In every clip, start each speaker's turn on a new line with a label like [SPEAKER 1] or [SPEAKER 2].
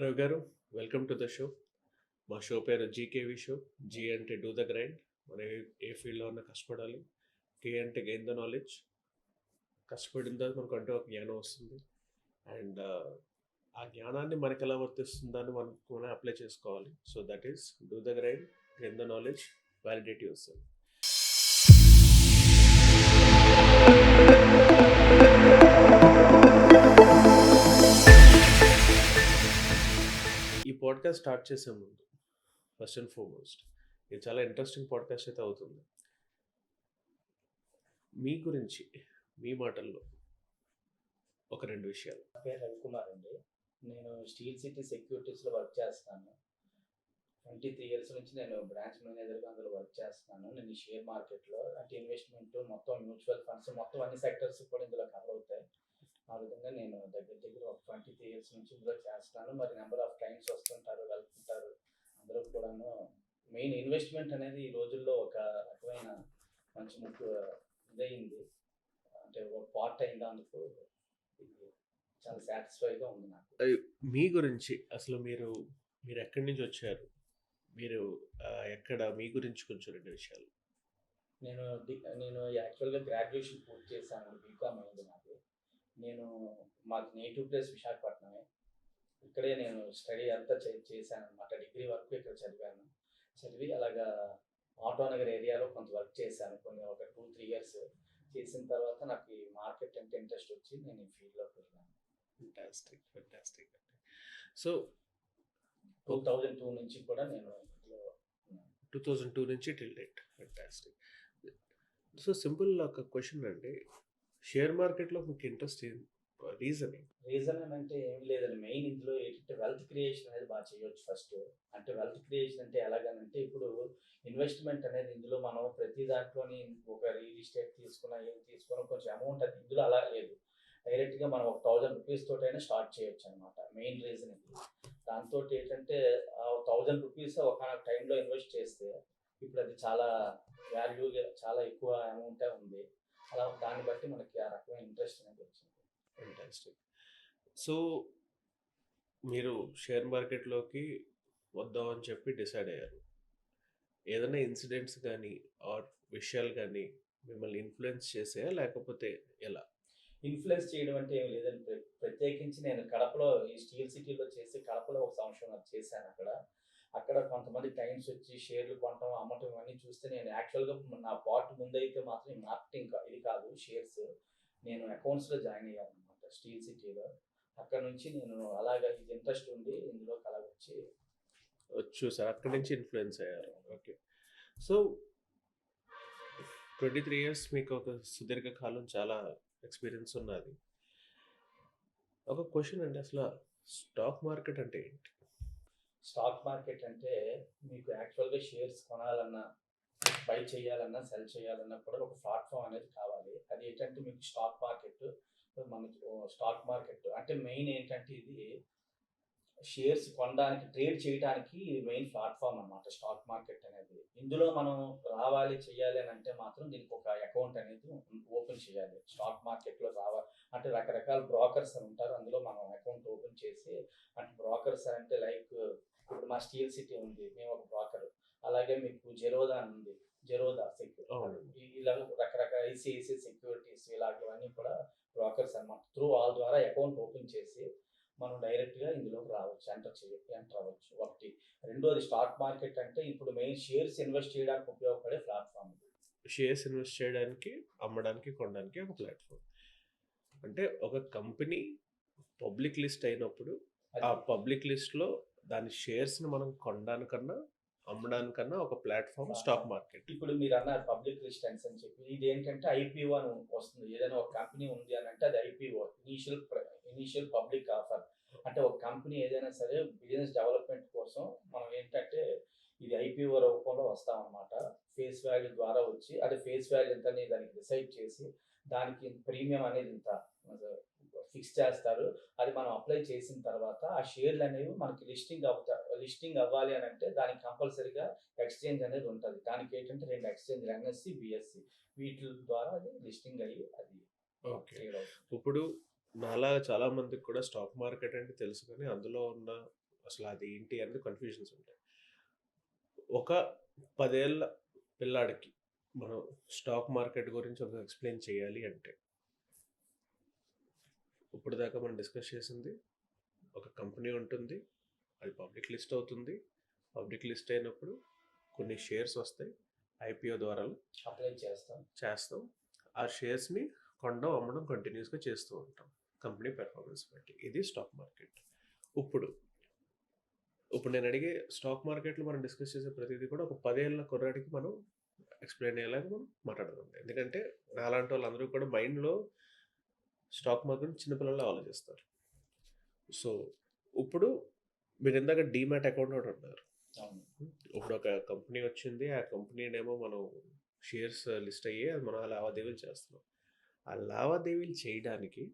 [SPEAKER 1] రవి గారు, welcome to the show. మా show పేరు జీకేవి షో. జీ అంటే డూ ద గ్రైండ్. మనం ఏ ఫీల్డ్లో ఉన్నా కష్టపడాలి. కే అంటే గెయిన్ ద నాలెడ్జ్. కష్టపడిన తర్వాత మనకు అంటే ఒక జ్ఞానం వస్తుంది. అండ్ ఆ జ్ఞానాన్ని మనకి ఎలా వర్తిస్తుందని మనం అప్లై చేసుకోవాలి. So that is do the grind, gain the knowledge, validate your self. ఈ పాడ్కాస్ట్ స్టార్ట్ చేసే ముందు ఫస్ట్ అండ్ ఫార్మోస్ట్ ఇది చాలా ఇంట్రెస్టింగ్ పాడ్కాస్ట్ అయితే అవుతుంది. మీ గురించి మీ మాటల్లో ఒక రెండు విషయాలు.
[SPEAKER 2] నా పేరు రవికుమార్ అండి. నేను స్టీల్ సిటీ సెక్యూరిటీస్లో వర్క్ చేస్తాను. 23 ఇయర్స్ నుంచి నేను బ్రాంచ్ మేనేజర్గా అందులో వర్క్ చేస్తున్నాను. నేను షేర్ మార్కెట్లో అంటే ఇన్వెస్ట్మెంట్ మొత్తం మ్యూచువల్ ఫండ్స్ మొత్తం అన్ని సెక్టర్స్ కూడా ఇందులో కవర్ అవుతాయి. ఆ విధంగా నేను దగ్గర ఒక 23 ఇయర్స్ నుంచి ఇందులో చేస్తాను. మరి నెంబర్ ఆఫ్ క్లయింట్స్ వస్తుంటారు, వెళ్తుంటారు. అందరూ కూడాను మెయిన్ ఇన్వెస్ట్మెంట్ అనేది ఈ రోజుల్లో ఒక రకమైన మంచి ముఖ్య ఇదయింది. అంటే ఒక పార్ట్ అయింది. అందుకు ఇది చాలా సాటిస్ఫైగా ఉంది నాకు.
[SPEAKER 1] మీ గురించి అసలు మీరు మీరు ఎక్కడి నుంచి వచ్చారు, మీరు ఎక్కడ, మీ గురించి కొంచెం రెండు విషయాలు.
[SPEAKER 2] నేను యాక్చువల్గా గ్రాడ్యుయేషన్ పూర్తి చేశాను. బీకామ్ అయింది నాది. మాది నేటివ్ ప్లేస్ విశాఖపట్నమే. ఇక్కడే నేను స్టడీ అంతా చేశాను అనమాట. డిగ్రీ వరకు ఇక్కడ చదివి అలాగా ఆటోనగర్ ఏరియాలో కొంత వర్క్ చేశాను. ఒక 2-3 ఇయర్స్ చేసిన తర్వాత నాకు ఈ మార్కెట్ అంటే ఇంట్రెస్ట్ వచ్చి నేను ఈ ఫీల్డ్లోకి వెళ్ళాను.
[SPEAKER 1] ఫెంటాస్టిక్. సో
[SPEAKER 2] 2002 నుంచి కూడా నేను
[SPEAKER 1] 2002 నుంచి till date. Fantastic. So simple ఒక క్వశ్చన్ అండి, షేర్ మార్కెట్లో మీకు ఇంట్రెస్ట్ రీజన్
[SPEAKER 2] అంటే ఏం లేదండి. మెయిన్ ఇందులో ఏంటంటే వెల్త్ క్రియేషన్ అనేది బాగా చేయొచ్చు. ఫస్ట్ అంటే వెల్త్ క్రియేషన్ అంటే ఎలాగనంటే ఇప్పుడు ఇన్వెస్ట్మెంట్ అనేది ఇందులో మనం ప్రతి దాంట్లోని ఒక రియల్ ఎస్టేట్ తీసుకున్నా కొంచెం అమౌంట్ అది ఇందులో అలా లేదు. డైరెక్ట్గా మనం ఒక 1000 రూపీస్ తోటైనా స్టార్ట్ చేయొచ్చు అనమాట. మెయిన్ రీజన్ ఇది. దాంతో ఏంటంటే 1000 రూపీస్ ఒక టైంలో ఇన్వెస్ట్ చేస్తే ఇప్పుడు అది చాలా వాల్యూగా చాలా ఎక్కువ అమౌంటే ఉంది. అలా దాన్ని బట్టి మనకి ఆ రకమైన ఇంట్రెస్ట్ అనేది వచ్చింది.
[SPEAKER 1] ఫెంటాస్టిక్. సో మీరు షేర్ మార్కెట్లోకి వద్దామని చెప్పి డిసైడ్ అయ్యారు. ఏదైనా ఇన్సిడెంట్స్ కానీ ఆర్ విషయాలు కానీ మిమ్మల్ని ఇన్ఫ్లుయెన్స్ చేసాయా, లేకపోతే ఎలా?
[SPEAKER 2] ఇన్ఫ్లుయెన్స్ చేయడం అంటే ఏమి లేదండి. ప్రత్యేకించి నేను కడపలో ఈ స్టీల్ సిటీలో కడపలో ఒక సంవత్సరం చేశాను. అక్కడ కొంతమంది క్లయింట్స్ వచ్చి షేర్లు కొనటం, అమ్మటం ఇవన్నీ చూస్తే నేను యాక్చువల్గా నా పార్ట్ ముందైతే మాత్రం మార్కెటింగ్ ఇది కాదు షేర్స్. నేను అకౌంట్స్లో జాయిన్ అయ్యాను అనమాట స్టీల్ సిటీలో. అక్కడ నుంచి నేను అలాగా ఇది ఇంట్రెస్ట్ ఉండి ఇందులోకి అలా
[SPEAKER 1] చూసారు, అక్కడి నుంచి ఇన్ఫ్లుయెన్స్ అయ్యారు. ఓకే. సో 23 ఇయర్స్ మీకు ఒక సుదీర్ఘకాలం, చాలా ఎక్స్పీరియన్స్ ఉన్నది. ఒక క్వశ్చన్ అండి, అసలు స్టాక్ మార్కెట్ అంటే ఏంటి?
[SPEAKER 2] స్టాక్ మార్కెట్ అంటే మీకు యాక్చువల్గా షేర్స్ కొనాలన్నా, బై చేయాలన్నా, సెల్ చేయాలన్నా కూడా ఒక ప్లాట్ఫామ్ అనేది కావాలి. అది ఏంటంటే మీకు స్టాక్ మార్కెట్ అంటే మెయిన్ ఏంటంటే ఇది షేర్స్ కొనడానికి, ట్రేడ్ చేయడానికి ఇది మెయిన్ ప్లాట్ఫామ్ అనమాట స్టాక్ మార్కెట్ అనేది. ఇందులో మనం రావాలి చేయాలి అని అంటే మాత్రం దీనికి ఒక అకౌంట్ అనేది ఓపెన్ చేయాలి. స్టాక్ మార్కెట్లో రావాలి అంటే రకరకాల బ్రోకర్స్ అని ఉంటారు. అందులో మనం అకౌంట్ ఓపెన్ చేసి, అంటే బ్రోకర్స్ అంటే లైక్ ఇప్పుడు మా స్టీల్ సిటీ ఉంది, మేము ఒక బ్రోకర్. అలాగే మీకు జెరోదా అని ఉంది, జెరోదా సెక్యూరిటీ, ఇలా రకరకాల ఐసిఐసిఐ సెక్యూరిటీస్ ఇలాంటివన్నీ కూడా బ్రోకర్స్ అనమాట. త్రూ వాళ్ళ ద్వారా అకౌంట్ ఓపెన్ చేసి మనం డైరెక్ట్గా ఇందులోకి రావచ్చు, ఎంటర్ అవ్వచ్చు. ఒకటి. రెండోది స్టాక్ మార్కెట్ అంటే ఇప్పుడు మెయిన్ షేర్స్ ఇన్వెస్ట్ చేయడానికి ఉపయోగపడే ప్లాట్ఫామ్.
[SPEAKER 1] షేర్స్ ఇన్వెస్ట్ చేయడానికి, అమ్మడానికి, కొనడానికి ఒక ప్లాట్ఫామ్. అంటే ఒక కంపెనీ పబ్లిక్ లిస్ట్ అయినప్పుడు ఆ పబ్లిక్ లిస్ట్లో దాని షేర్స్ని మనం కొనడానికన్నా అమ్మడానికన్నా ఒక ప్లాట్ఫామ్ స్టాక్ మార్కెట్.
[SPEAKER 2] ఇప్పుడు మీరు అన్నారు పబ్లిక్ లిస్ట్ అని చెప్పి, ఇది ఏంటంటే ఐపీఓ అని వస్తుంది. ఏదైనా ఒక కంపెనీ ఉంది అని అంటే అది ఐపీఓ, ఇనీషియల్ పబ్లిక్ ఆఫర్. అంటే ఒక కంపెనీ ఏదైనా సరే బిజినెస్ డెవలప్మెంట్ కోసం మనం ఏంటంటే ఇది ఐపీఓ రూపంలో వస్తామన్నమాట. ఫేస్ వాల్యూ ద్వారా వచ్చి, అంటే ఫేస్ వాల్యూ ఎంత దానికి డిసైడ్ చేసి దానికి ప్రీమియం అనేది ఇంత ఫిక్స్ చేస్తారు. అది మనం అప్లై చేసిన తర్వాత ఆ షేర్లు అనేవి మనకి లిస్టింగ్ అవ్వాలి అని అంటే దానికి కంపల్సరీగా ఎక్స్చేంజ్ అనేది ఉంటుంది. దానికి ఏంటంటే 2 ఎక్స్చేంజ్, ఎన్ఎస్సి, బిఎస్సి, వీటి ద్వారా అది లిస్టింగ్ అయ్యి అది.
[SPEAKER 1] ఓకే. ఇప్పుడు నాలా చాలా మందికి కూడా స్టాక్ మార్కెట్ అంటే తెలుసు, కానీ అందులో ఉన్న అసలు అది ఏంటి అనేది కన్ఫ్యూజన్స్ ఉంటాయి. ఒక 10 ఏళ్ల పిల్లాడికి మనం స్టాక్ మార్కెట్ గురించి ఒక ఎక్స్ప్లెయిన్ చేయాలి అంటే, ఇప్పుడు దాకా మనం డిస్కస్ చేసింది, ఒక కంపెనీ ఉంటుంది, అది పబ్లిక్ లిస్ట్ అవుతుంది. పబ్లిక్ లిస్ట్ అయినప్పుడు కొన్ని షేర్స్ వస్తాయి, ఐపీఓ ద్వారా
[SPEAKER 2] అప్లై చేస్తాం.
[SPEAKER 1] ఆ షేర్స్ని కొనడం అమ్మడం కంటిన్యూస్గా చేస్తూ ఉంటాం కంపెనీ పెర్ఫార్మెన్స్ బట్టి. ఇది స్టాక్ మార్కెట్. ఇప్పుడు నేను అడిగే స్టాక్ మార్కెట్లో మనం డిస్కస్ చేసే ప్రతిదీ కూడా ఒక 10 ఏళ్ళ కుర్రాడికి మనం ఎక్స్ప్లెయిన్ అయ్యేలాగా మనం మాట్లాడదాం. ఎందుకంటే నాలాంటి వాళ్ళందరూ కూడా మైండ్లో స్టాక్ మార్కెట్ చిన్నపిల్లల్లో ఆలోచిస్తారు. సో ఇప్పుడు మీరు ఇందాక డీమ్యాట్ అకౌంట్ ఒకటి అన్నారు. ఇప్పుడు ఒక కంపెనీ వచ్చింది, ఆ కంపెనీనేమో మనం షేర్స్ లిస్ట్ అయ్యి అది మనం లావాదేవీలు చేస్తున్నాం. ఆ లావాదేవీలు చేయడానికి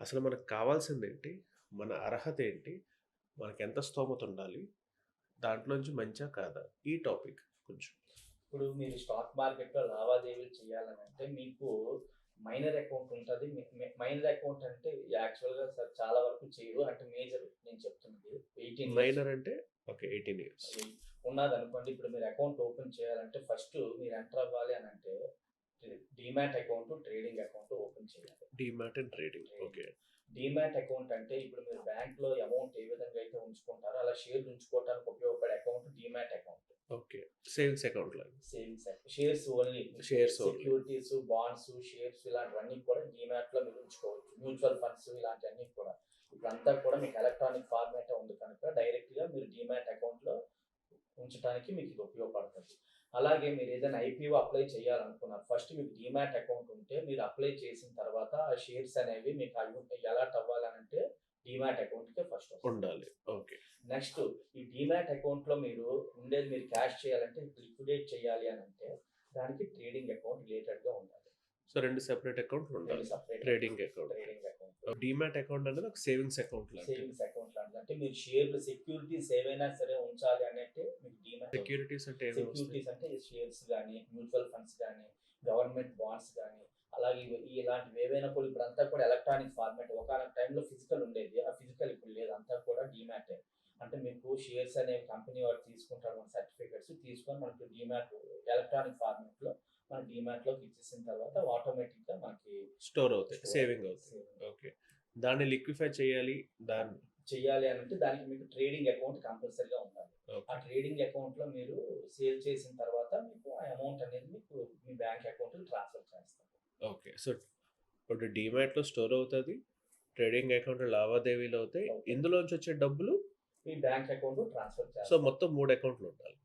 [SPEAKER 1] అసలు మనకు కావాల్సింది ఏంటి, మన అర్హత ఏంటి, మనకి ఎంత స్తోమత ఉండాలి, దాంట్లోంచి మంచా కాదా, ఈ టాపిక్ కొంచెం.
[SPEAKER 2] ఇప్పుడు మీరు స్టాక్ మార్కెట్లో లావాదేవీలు చేయాలని మీకు మైనర్ అకౌంట్ ఉంటుంది. మైనర్ అకౌంట్ అంటే యాక్చువల్గా సార్ చాలా వరకు చేయరు, అంటే మేజర్ నేను చెప్తున్నది 18
[SPEAKER 1] మైనర్ అంటే ఓకే 18 ఇయర్స్
[SPEAKER 2] ఉన్నది అనుకోండి. ఇప్పుడు మీరు అకౌంట్ ఓపెన్ చేయాలంటే ఫస్ట్ మీరు ఎంటర్ అవ్వాలి అని అంటే demat account, trading account open చేయాలి.
[SPEAKER 1] Demat and trading. Okay.
[SPEAKER 2] Demat account అంటే ఇప్పుడు మీరు బ్యాంక్లో అమౌంట్ ఏ విధంగా అయితే ఉంచుకుంటారో అలా షేర్లు ఉంచుకోవడానికి ఉపయోగపడే account demat account.
[SPEAKER 1] Okay. Savings account లాగా.
[SPEAKER 2] Savings account. Shares only. Securities, bonds, shares ఇలాంటివన్నీ కూడా డీమ్యాట్ లో మీరు ఉంచుకోవచ్చు. మ్యూచువల్ ఫండ్స్ ఇలాంటివన్నీ కూడా ఇప్పుడంతా కూడా మీకు ఎలక్ట్రానిక్ ఫార్మాట్ ఉంది కనుక డైరెక్ట్ గా మీరు డీమ్యాట్ అకౌంట్ లో ఉంచడానికి మీకు ఇది ఉపయోగపడుతుంది. అలాగే మీరు ఏదైనా ఐపీఓ అప్లై చేయాలనుకున్నారు, ఫస్ట్ మీకు డీమ్యాట్ అకౌంట్ ఉంటే మీరు అప్లై చేసిన తర్వాత ఆ షేర్స్ అనేవి మీకు అలర్ట్ అవ్వాలనంటే డీమ్యాట్ అకౌంట్ కే ఫస్ట్
[SPEAKER 1] ఉండాలి. ఓకే.
[SPEAKER 2] నెక్స్ట్ ఈ డీమ్యాట్ అకౌంట్ లో మీరు ఉండేది మీరు క్యాష్ చేయాలంటే లిక్విడేట్ చేయాలి అని అంటే దానికి ట్రేడింగ్ అకౌంట్ రిలేటెడ్ గా ఉండాలి.
[SPEAKER 1] సో రెండు సెపరేట్ అకౌంట్లు ఉండాలి. Trading account. డీమ్యాట్ అకౌంట్ అనేది ఒక సేవింగ్స్ అకౌంట్ లాగా.
[SPEAKER 2] సేవింగ్స్ అకౌంట్ లాగా అంటే మీరు షేర్లు సెక్యూరిటీస్ ఏవైనా సరే ఉంచాలి అంటే మీకు డీమ్యాట్.
[SPEAKER 1] సెక్యూరిటీస్ అంటే
[SPEAKER 2] షేర్స్ కానీ, మ్యూచువల్ ఫండ్స్ కానీ, గవర్నమెంట్ బాండ్స్ కానీ, అలాగే ఇలాంటివి ఏవైనా కూడా ఇప్పుడంతా కూడా ఎలక్ట్రానిక్ ఫార్మాట్. ఒకనొక టైంలో ఫిజికల్ ఉండేది, ఆ ఫిజికల్ ఇప్పుడు లేదు, అంతా కూడా డీమ్యాట్. అంటే మీకు షేర్స్ అనే కంపెనీ వాడు తీసుకుంటారు మన సర్టిఫికెట్స్ తీసుకొని మనకి డీమ్యాట్ ఎలక్ట్రానిక్ ఫార్మాట్ లో మన డీమ్యాట్ లోకి ఇచ్చేసిన తర్వాత ఆటోమేటిక్ గా మనకి
[SPEAKER 1] స్టోర్ అవుతాయి, సేవింగ్ అవుతుంది. ఓకే. దాన్ని లిక్విఫై చేయాలి
[SPEAKER 2] అని అంటే దానికి మీకు ట్రేడింగ్ అకౌంట్ కంపల్సరీగా ఉండాలి. ఆ ట్రేడింగ్ అకౌంట్ లో మీరు సేల్ చేసిన తర్వాత మీకు ఆ అమౌంట్ అనేది మీకు మీ బ్యాంక్ అకౌంట్ ట్రాన్స్ఫర్ చేస్తారు.
[SPEAKER 1] ఓకే. సో ఇప్పుడు డీమ్యాట్ లో స్టోర్ అవుతుంది, ట్రేడింగ్ అకౌంట్ లావాదేవీలు అవుతాయి, ఇందులోంచి వచ్చే డబ్బులు
[SPEAKER 2] మీ బ్యాంక్ అకౌంట్ ట్రాన్స్ఫర్ చేస్తారు.
[SPEAKER 1] సో మొత్తం 3 అకౌంట్లు ఉండాలి.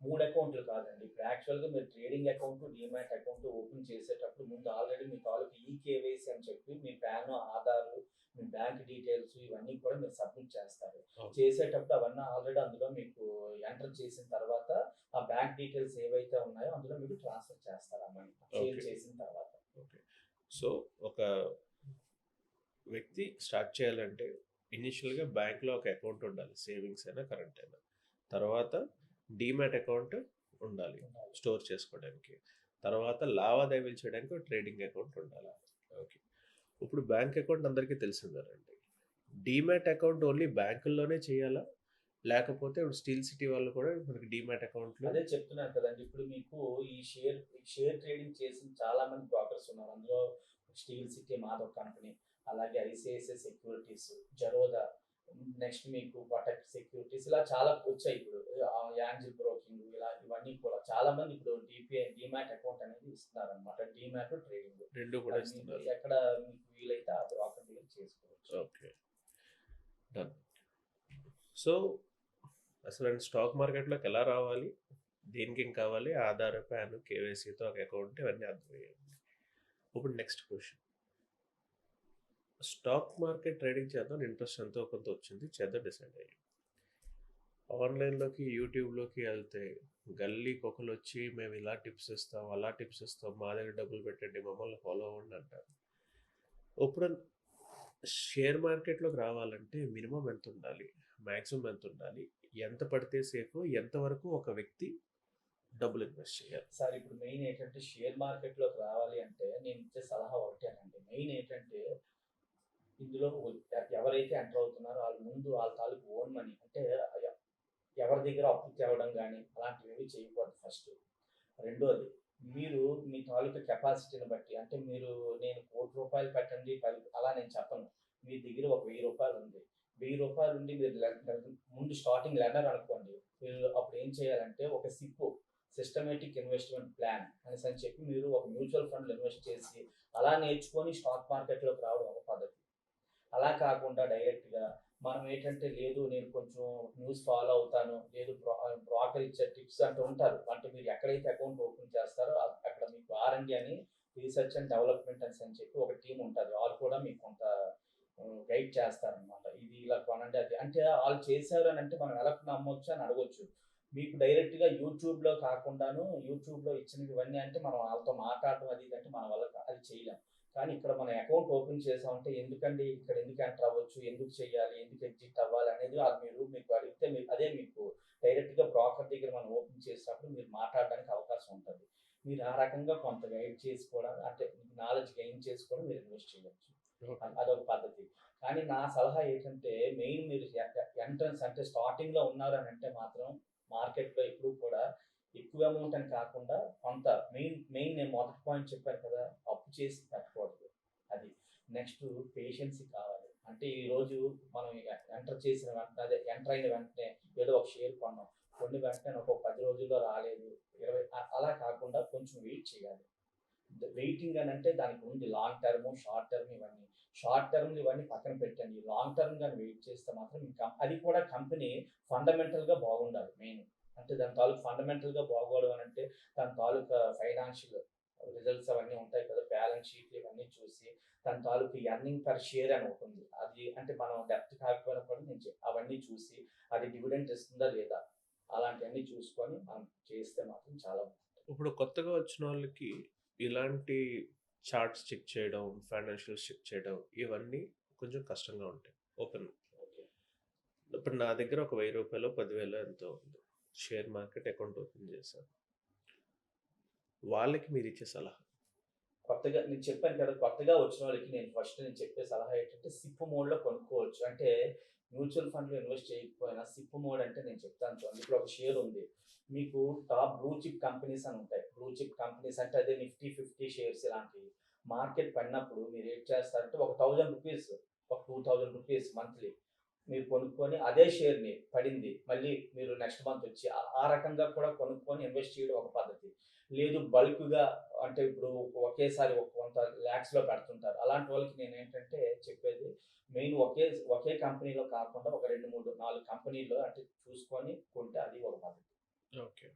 [SPEAKER 2] 3 అకౌంట్లు కాదండి. ఇప్పుడు యాక్చువల్గా మీరు trading account, demat account open చేసేటప్పుడు ముందు ఆల్రెడీ మీ తాలూకు ఈకేవైసీ అని చెప్పి మీ పాన్, ఆధార్, మీ బ్యాంక్ డీటెయిల్స్ ఇవన్నీ కూడా మీరు సబ్మిట్ చేస్తారు. చేసేటప్పుడు అవన్నీ ఆల్రెడీ అందులో మీకు ఎంటర్ చేసిన తర్వాత ఆ బ్యాంక్ డీటెయిల్స్ ఏవైతే ఉన్నాయో అందులో మీకు ట్రాన్స్ఫర్ చేస్తారు అమౌంట్ సేల్ చేసిన తర్వాత.
[SPEAKER 1] ఓకే. సో ఒక వ్యక్తి స్టార్ట్ చేయాలంటే ఇనిషియల్గా బ్యాంక్లో ఒక అకౌంట్ ఉండాలి, సేవింగ్స్ అయినా కరెంట్ అయినా. తర్వాత డీమ్యాట్ అకౌంట్ ఉండాలి స్టోర్ చేసుకోవడానికి. తర్వాత లావాదేవీలు చేయడానికి ఒక ట్రేడింగ్ అకౌంట్ ఉండాలి. ఓకే. ఇప్పుడు బ్యాంక్ అకౌంట్ అందరికీ తెలిసిందేనండి. డీమ్యాట్ అకౌంట్ ఓన్లీ బ్యాంకుల్లోనే చేయాలా, లేకపోతే ఇప్పుడు స్టీల్ సిటీ వాళ్ళు కూడా మనకి డీమ్యాట్ అకౌంట్లో?
[SPEAKER 2] అదే చెప్తున్నాను కదండి. ఇప్పుడు మీకు ఈ షేర్ ట్రేడింగ్ చేసిన చాలా మంది బ్రోకర్స్ ఉన్నారు. అందులో స్టీల్ సిటీ మాధవ్ కంపెనీ, అలాగే ఐసిఐసిఐ సెక్యూరిటీస్, జరోదా, నెక్స్ట్ మీకు కోటక్ సెక్యూరిటీస్, ఇలా చాలా వచ్చాయి. ఇప్పుడు యాంజిల్ బ్రోకింగ్, ఇలా ఇవన్నీ కూడా చాలా మంది ఇప్పుడు డీమ్యాట్ అకౌంట్ అనేది ఇస్తున్నారు అనమాట. డీమ్యాట్, ట్రేడింగ్
[SPEAKER 1] రెండు కూడా ఇస్తున్నారు.
[SPEAKER 2] ఎక్కడ మీకు వీలైతే ఆ బ్రోకర్ దగ్గర చేసుకోవచ్చు.
[SPEAKER 1] Okay, done. సో అసలు స్టాక్ మార్కెట్లోకి ఎలా రావాలి, దేనికి ఏం కావాలి, ఆధార్, పాన్, కేవైసీతో ఒక అకౌంట్, ఇవన్నీ అర్థమయ్యాయి. ఇప్పుడు next question, stock market trading చేద్దాం ఇంట్రెస్ట్ ఎంతో కొంత వచ్చింది, చేద్దాం డిసైడ్ అయ్యి ఆన్లైన్లోకి యూట్యూబ్లోకి వెళ్తే గల్లీకి ఒకరు వచ్చి మేము ఇలా టిప్స్ ఇస్తాం, అలా టిప్స్ ఇస్తాం, మా దగ్గర డబ్బులు పెట్టండి, మమ్మల్ని ఫాలో అవ్వండి అంటారు. ఇప్పుడు షేర్ మార్కెట్లోకి రావాలంటే మినిమం ఎంత ఉండాలి, మ్యాక్సిమం ఎంత ఉండాలి, ఎంత పడితే సేఫ్, ఎంతవరకు ఒక వ్యక్తి డబ్బులు ఇన్వెస్ట్ చేయాలి?
[SPEAKER 2] సార్ ఇప్పుడు మెయిన్ ఏంటంటే షేర్ మార్కెట్లోకి రావాలి అంటే నేను ఇచ్చే సలహా ఒకటేనండి. మెయిన్ ఏంటంటే ఇందులో ఎవరైతే ఎంటర్ అవుతున్నారో వాళ్ళ ముందు వాళ్ళ తాలూకు ఓన్ మనీ ఎవరి దగ్గర అప్పు తేవడం కానీ అలాంటివి చేయకూడదు ఫస్ట్. రెండోది, మీరు మీ తాలూకా కెపాసిటీని బట్టి అంటే మీరు నేను ₹1,00,00,000 పెట్టండి అలా నేను చెప్పను. మీ దగ్గర ఒక ₹1000 ఉంది. ₹1000 ఉండి మీరు ముందు స్టార్టింగ్ లెర్నర్ అనుకోండి. మీరు అప్పుడు ఏం చేయాలంటే ఒక సిప్ సిస్టమేటిక్ ఇన్వెస్ట్మెంట్ ప్లాన్ అనేసి చెప్పి మీరు ఒక మ్యూచువల్ ఫండ్‌లో ఇన్వెస్ట్ చేసి అలా నేర్చుకొని స్టాక్ మార్కెట్‌లోకి రావడం ఒక పద్ధతి. అలా కాకుండా డైరెక్ట్‌గా మనం ఏంటంటే లేదు నేను కొంచెం న్యూస్ ఫాలో అవుతాను. లేదు బ్రోకర్ ఇచ్చే టిప్స్ అంటూ ఉంటారు. అంటే మీరు ఎక్కడైతే అకౌంట్ ఓపెన్ చేస్తారో అక్కడ మీకు ఆర్&డి అని రీసెర్చ్ అండ్ డెవలప్‌మెంట్ అని చెప్పి ఒక టీమ్ ఉంటది. వాళ్ళు కూడా మీకు కొంత గైడ్ చేస్తారనమాట. ఇది ఇలా కొనండి అది. అంటే ఆళ్ళు చేశారు అనంటే మనం ఎలా నమ్మొచ్చు అని అడగొచ్చు. మీకు డైరెక్ట్‌గా యూట్యూబ్‌లో కాకుండాను యూట్యూబ్‌లో ఇచ్చినవి ఇవన్నీ అంటే మనం ఆళ్ళతో మాట్లాడటం అది ఇది అంటే మన వల్ల అది చేయలేం. కానీ ఇక్కడ మన అకౌంట్ ఓపెన్ చేసామంటే ఎందుకండి ఇక్కడ ఎందుకు ఎంటర్ అవ్వచ్చు? ఎందుకు చేయాలి? ఎందుకు ఎగ్జిట్ అవ్వాలి? అనేది మీకు అడిగితే అదే మీకు డైరెక్ట్‌గా బ్రోకర్ దగ్గర మనం ఓపెన్ చేసినప్పుడు మీరు మాట్లాడడానికి అవకాశం ఉంటది. మీరు ఆ రకంగా కొంత గైడ్ చేసి కూడా అంటే నాలెడ్జ్ గెయిన్ చేసి కూడా మీరు ఇన్వెస్ట్ చేయొచ్చు. అదొక పద్ధతి. కానీ నా సలహా ఏంటంటే మెయిన్ మీరు ఎంట్రన్స్ అంటే స్టార్టింగ్‌లో ఉన్నారనంటే మాత్రం మార్కెట్‌లో ఎప్పుడు కూడా ఎక్కువ అమౌంట్ అని కాకుండా కొంత మెయిన్ నేను మొదటి పాయింట్ చెప్పాను కదా! అప్పు చేసి పెట్టకూడదు. అది. నెక్స్ట్ పేషెన్సీ కావాలి. అంటే ఈరోజు మనం ఎంటర్ అయిన వెంటనే ఏదో ఒక షేర్ కొన్నాం. కొన్ని వెంటనే ఒక 10 రోజుల్లో రాలేదు. 20 అలా కాకుండా కొంచెం వెయిట్ చేయాలి. వెయిటింగ్ అనంటే దానికి ఉంది లాంగ్ టర్మ్, షార్ట్ టర్మ్ ఇవన్నీ. షార్ట్ టర్మ్ ఇవన్నీ పక్కన పెట్టండి. లాంగ్ టర్మ్ గాని వెయిట్ చేస్తే మాత్రం అది కూడా కంపెనీ ఫండమెంటల్‌గా బాగుండాలి మెయిన్. అంటే దాని తాలూకు ఫండమెంటల్‌గా బాగోవడం అనంటే దాని తాలూకా ఫైనాన్షియల్ రిజల్ట్స్ అవన్నీ ఉంటాయి కదా! బ్యాలెన్స్ షీట్లు ఇవన్నీ చూసి దాని తాలూకు ఎర్నింగ్ పర్ షేర్ అని ఒకటుంది. అది అంటే మనం డెప్త్ కాకపోయినా కూడా అవన్నీ చూసి అది డివిడెండ్ ఇస్తుందా లేదా? అలాంటివన్నీ చూసుకొని మనం చేస్తే మాత్రం చాలా
[SPEAKER 1] ఇప్పుడు కొత్తగా వచ్చినోళ్ళకి ఇలాంటి చార్ట్స్ చెక్ చేయడం, ఫైనాన్షియల్స్ చెక్ చేయడం ఇవన్నీ కొంచెం కష్టంగా ఉంటాయి. Open
[SPEAKER 2] okay.
[SPEAKER 1] ఇప్పుడు నా దగ్గర ఒక ₹1000 10,000 ఎంతో ఉంది. షేర్ మార్కెట్ అకౌంట్ ఓపెన్ చేశాను. వాళ్ళకి మీరిచ్చే సలహా?
[SPEAKER 2] కొత్తగా నేను చెప్పాను కదా! కొత్తగా వచ్చిన వాళ్ళకి నేను చెప్పే సలహా ఏంటంటే సిప్ మోడ్‌లో కొనుక్కోవచ్చు. అంటే మ్యూచువల్ ఫండ్‌లో ఇన్వెస్ట్ చేయకపోయినా సిప్ మోడ్ అంటే నేను చెప్తాను చూడండి. ఇప్పుడు ఒక షేర్ ఉంది. మీకు టాప్ బ్లూ చిప్ కంపెనీస్ అని ఉంటాయి. బ్లూ చిప్ కంపెనీస్ అంటే అదే నిఫ్టీ 50 షేర్స్ ఇలాంటివి. మార్కెట్ పడినప్పుడు మీరు ఏం చేస్తారంటే ఒక ₹1000 ఒక ₹2000 మంత్లీ మీరు కొనుక్కొని అదే షేర్‌ని పడింది. మళ్ళీ మీరు నెక్స్ట్ మంత్ వచ్చి ఆ రకంగా కూడా కొనుక్కొని ఇన్వెస్ట్ చేయడం ఒక పద్ధతి. లేదు బల్క్‌గా అంటే ఇప్పుడు ఒకేసారి కొంత లాక్స్‌లో పెడుతుంటారు. అలాంటి వాళ్ళకి నేనేంటంటే చెప్పేది మెయిన్ ఒకే కంపెనీలో కాకుండా ఒక 2, 3, 4 కంపెనీలో అంటే చూసుకొని కొంటే అది ఒక పద్ధతి.
[SPEAKER 1] ఓకే.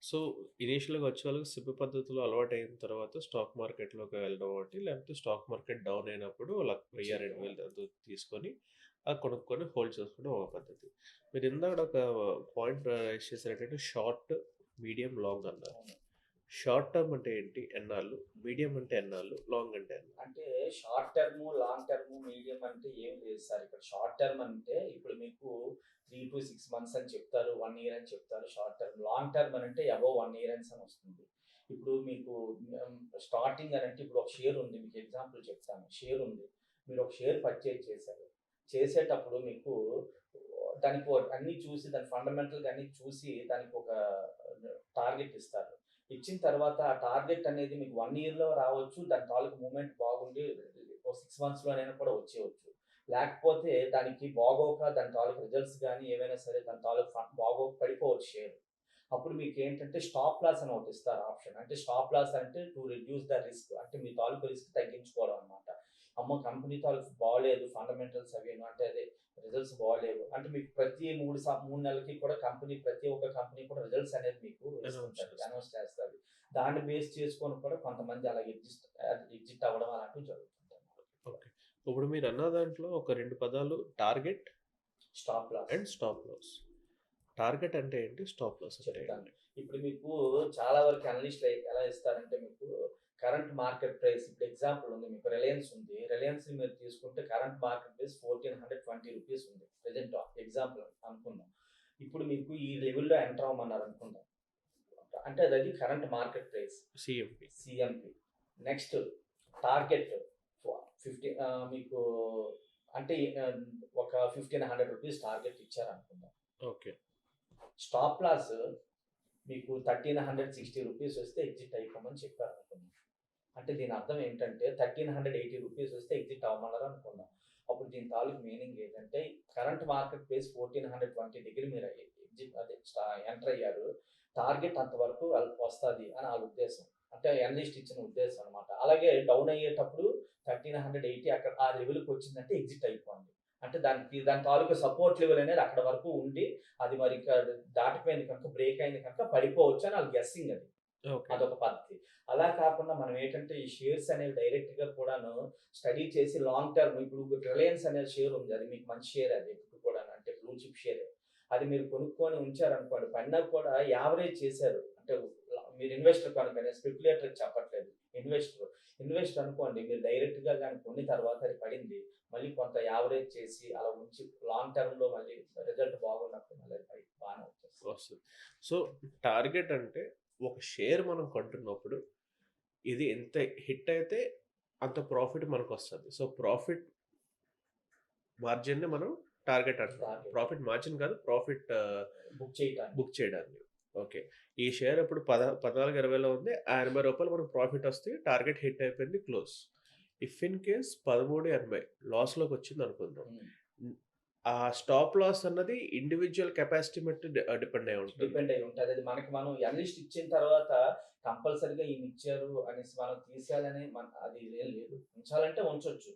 [SPEAKER 1] సో, ఇనీషియల్‌గా వచ్చేవాళ్ళకి సిప్ పద్ధతిలో అలవాటయిన తర్వాత స్టాక్ మార్కెట్‌లోకి వెళ్ళడం ఒకటి, లేకపోతే స్టాక్ మార్కెట్ డౌన్ అయినప్పుడు అలా 1000, 2000 ఎంతో తీసుకొని కొనుక్కొని హోల్డ్ చేసుకోవడం ఒక పద్ధతి. మీరు ఇందాక ఒక పాయింట్ రైజ్ చేశారు ఏంటంటే షార్ట్, మీడియం, లాంగ్ అన్నారు.
[SPEAKER 2] అవును.
[SPEAKER 1] షార్ట్ టర్మ్ అంటే ఏంటి? ఎన్నాళ్ళు? మీడియం అంటే ఎన్నాళ్ళు? లాంగ్ అంటే ఎన్నాళ్ళు?
[SPEAKER 2] అంటే short term, long term, medium అంటే ఏం లేదు సార్. ఇక్కడ షార్ట్ టర్మ్ అంటే ఇప్పుడు మీకు 3-6 మంత్స్ అని చెప్తారు. 1 ఇయర్ అని చెప్తారు షార్ట్ టర్మ్. లాంగ్ టర్మ్ అనంటే అబోవ్ 1 ఇయర్ అని వస్తుంది. ఇప్పుడు మీకు స్టార్టింగ్ అనంటే ఇప్పుడు ఒక షేర్ ఉంది. మీకు ఎగ్జాంపుల్ చెప్తాను. షేర్ ఉంది. మీరు ఒక షేర్ పర్చేజ్ చేశారు. చేసేటప్పుడు మీకు దానికి అన్నీ చూసి దాని ఫండమెంటల్‌గా అన్నీ చూసి దానికి ఒక టార్గెట్ ఇస్తారు. ఇచ్చిన తర్వాత ఆ టార్గెట్ అనేది మీకు 1 ఇయర్‌లో రావచ్చు. దాని తాలూకు మూవ్‌మెంట్ బాగుండి ఓ 6 మంత్స్‌లోనైనా కూడా వచ్చేయొచ్చు. లేకపోతే దానికి బాగోక దాని తాలూకు రిజల్ట్స్ గాని ఏవైనా సరే దాని తాలూకు బాగోక పడిపోవచ్చు షేర్. అప్పుడు మీకేంటంటే స్టాప్ లాస్ అని ఒకటి ఇస్తారు ఆప్షన్. అంటే స్టాప్ లాస్ అంటే టు రిడ్యూస్ ద రిస్క్. అంటే మీ తాలూకు రిస్క్ తగ్గించుకోవడం అన్నమాట. అమ్మో! కంపెనీ తాలూకు బాలేదు ఫండమెంటల్స్ అవిను అంటే అదే రిజల్ట్స్ బాలేవు. అంటే మీకు ప్రతి 3 నెలలకి కూడా ప్రతి ఒక్క కంపెనీ కూడా రిజల్ట్స్ అనేది మీకు అనౌన్స్ చేస్తది. దాన్ని బేస్ చేసుకొని కూడా కొంతమంది అలా ఎగ్జిట్ అవ్వడం అలాంటివి జరుగుతుంటాయి.
[SPEAKER 1] ఓకే. ఇప్పుడు మీరన్న దాంట్లో ఒక 2 పదాలు target
[SPEAKER 2] stop loss
[SPEAKER 1] and stop loss. Target అంటే ఏంటి? స్టాప్ లాస్ అంటే
[SPEAKER 2] చెప్తాను.
[SPEAKER 1] ఏంటి?
[SPEAKER 2] ఇప్పుడు మీకు చాలా వరకు అనలిస్ట్‌లు ఎలా ఇస్తారంటే మీకు కరెంట్ మార్కెట్ ప్రైస్ ఇప్పుడు ఎగ్జాంపుల్ ఉంది మీకు రిలయన్స్ ఉంది. రిలయన్స్‌ని మీరు తీసుకుంటే కరెంట్ మార్కెట్ ప్రైస్ ₹1420 ఉంది. ప్రెజెంట్ ఎగ్జాంపుల్ అనుకుందాం. ఇప్పుడు మీకు ఈ లెవెల్‌లో ఎంటర్ అవ్వమన్నారు అనుకుందాం. అంటే అది current market price. CMP. Next target 50 మీకు అంటే ఒక ₹1500 టార్గెట్ ఇచ్చారనుకుందాం.
[SPEAKER 1] ఓకే.
[SPEAKER 2] స్టాప్ లాస్ మీకు 1360 రూపీస్ వస్తే ఎగ్జిట్ అయిపోమని చెప్పారు అనుకుందాం. అంటే దీని అర్థం ఏంటంటే 1380 రూపీస్ వస్తే ఎగ్జిట్ అవ్వమన్నారు అనుకుందాం. అప్పుడు దీని తాలూకు మీనింగ్ ఏంటంటే కరెంట్ మార్కెట్ ప్రైస్ 1420 దగ్గర మీరు ఎగ్జిట్ అదే ఎంటర్ అయ్యారు. టార్గెట్ అంతవరకు వస్తుంది అని వాళ్ళ ఉద్దేశం. అంటే అనలిస్ట్ ఇచ్చిన ఉద్దేశం అనమాట. అలాగే డౌన్ అయ్యేటప్పుడు 1380 అక్కడ ఆ లెవెల్కి వచ్చిందంటే ఎగ్జిట్ అయిపోయింది. అంటే దాని తాలూకు సపోర్ట్ లెవెల్ అనేది అక్కడ వరకు ఉండి అది మరి దాటిపోయింది కనుక బ్రేక్ అయింది కనుక పడిపోవచ్చు అని వాళ్ళ గెస్సింగ్ అది.
[SPEAKER 1] ఓకే.
[SPEAKER 2] అదొక పద్ధతి. అలా కాకుండా మనం ఏంటంటే ఈ షేర్స్ అనేవి డైరెక్ట్ గా కూడాను స్టడీ చేసి లాంగ్ టర్మ్ ఇప్పుడు రిలయన్స్ అనే షేర్ ఉంది. అది మీకు మంచి షేర్ అది ఇప్పుడు కూడా అంటే బ్లూ చిప్ షేర్. అది మీరు కొనుక్కొని ఉంచారనుకోండి పైన కూడా యావరేజ్ చేశారు. అంటే మీరు ఇన్వెస్టర్ కనుక స్పెక్యులేటర్ చెప్పట్లేదు. ఇన్వెస్టర్ అనుకోండి మీరు డైరెక్ట్ గా కానీ కొన్ని తర్వాత అది పడింది. మళ్ళీ కొంత యావరేజ్ చేసి అలా ఉంచి లాంగ్ టర్మ్ లో మళ్ళీ రిజల్ట్ బాగున్నప్పుడు మళ్ళీ బాగానే
[SPEAKER 1] వస్తుంది. సో టార్గెట్ అంటే ఒక షేర్ మనం కొంటున్నప్పుడు ఇది ఎంత హిట్ అయితే అంత ప్రాఫిట్ మనకు వస్తుంది. సో ప్రాఫిట్ మార్జిన్ని మనం టార్గెట్ అంటాం. ప్రాఫిట్ మార్జిన్ కాదు, ప్రాఫిట్ బుక్ చేయడానికి. ఓకే. ఈ షేర్ ఇప్పుడు 14.20లో ఉంది. ఆ 80 రూపాయలు మనకు ప్రాఫిట్ వస్తే టార్గెట్ హిట్ అయిపోయింది, క్లోజ్. ఇఫ్ ఇన్ కేస్ 13.80 లాస్లోకి వచ్చింది అనుకుందాం, ఆ స్టాప్ లాస్ అన్నది ఇండివిజువల్ కెపాసిటీ బట్టి డిపెండ్ అయి ఉంటుంది.
[SPEAKER 2] అది మనకి మనం అనలిస్ట్ ఇచ్చిన తర్వాత కంపల్సరీగా ఈయన ఇచ్చారు అనేసి మనం తీసేయాలని అది ఏం లేదు. ఉంచాలంటే ఉంచొచ్చు,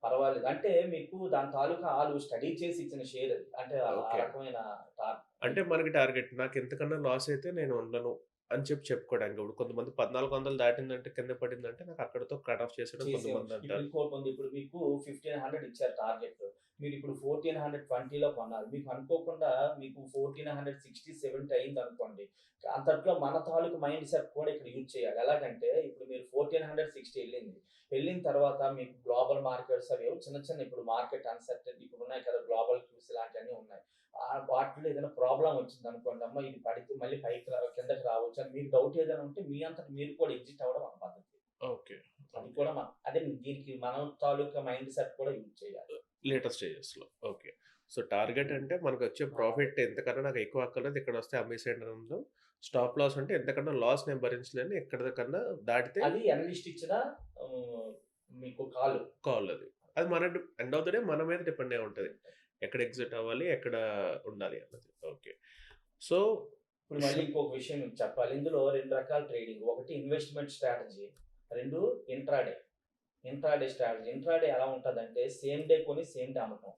[SPEAKER 2] పర్వాలేదు. అంటే మీకు దాని తాలూకా వాళ్ళు స్టడీ చేసి ఇచ్చిన షేర్ అది. అంటే ఆ రకమైన
[SPEAKER 1] అంటే మనకి టార్గెట్ నాకు ఎంతకన్నా లాస్ అయితే నేను ఉండను అని చెప్పుకోవడానికి. ఇప్పుడు కొంతమంది 1400 దాటిందంటే కింద పడిందంటే నాకు అక్కడతో కట్ ఆఫ్ చేసడం కొంతమంది అంటారు.
[SPEAKER 2] ఇప్పుడు మీకు 1500 ఇచ్చారు టార్గెట్. మీరు ఇప్పుడు 1420లో కొన్నారు. మీకు అనుకోకుండా మీకు 1460-70 అయింది అనుకోండి. అంతట్లో మన తాలూకు మైండ్ సెట్ కూడా ఇక్కడ యూజ్ చేయాలి. ఎలాగంటే ఇప్పుడు మీరు 1460 వెళ్ళిన తర్వాత మీకు గ్లోబల్ మార్కెట్స్ అవి చిన్న ఇప్పుడు మార్కెట్ అన్సర్టెనిటీ ఇప్పుడు ఉన్నాయి కదా, గ్లోబల్ క్యూస్ ఇలాంటివన్నీ ఉన్నాయి. వాటిలో ఏదైనా ప్రాబ్లం వచ్చింది అనుకోండి, అమ్మ ఇది పడితే మళ్ళీ పైకి కిందకి రావచ్చు అని మీకు డౌట్ ఏదైనా ఉంటే మీ అంతటి మీరు కూడా ఎగ్జిట్ అవ్వడం ఒక పద్ధతి.
[SPEAKER 1] ఓకే.
[SPEAKER 2] అది కూడా అదే దీనికి మనం తాలూకా మైండ్ సెట్ కూడా యూజ్ చేయాలి
[SPEAKER 1] లేటెస్ట్ స్టేజెస్లో. ఓకే. సో టార్గెట్ అంటే మనకు వచ్చే ప్రాఫిట్ ఎంతకన్నా నాకు ఎక్కువ అక్కర్లేదు, ఇక్కడ వస్తే అమ్మేసేయండి అనడం. స్టాప్ లాస్ అంటే ఎంతకన్నా లాస్ నేను భరించలేను, ఎక్కడికన్నా దాటితే
[SPEAKER 2] అది అనలిస్ట్ ఇచ్చిన మీకు కాల్
[SPEAKER 1] అది మన ఎండ్ ఆఫ్ ద డే మన మీద డిపెండ్ అయి ఉంటుంది, ఎక్కడ ఎగ్జిట్ అవ్వాలి, ఎక్కడ ఉండాలి అన్నది. ఓకే. సో
[SPEAKER 2] ఇప్పుడు మళ్ళీ ఇంకొక విషయం మీకు చెప్పాలి. ఇందులో 2 రకాల ట్రేడింగ్. ఒకటి investment strategy, 2 intraday strategy. Intraday ఎలా ఉంటుందంటే సేమ్ డే కొని సేమ్ డే అమ్మటం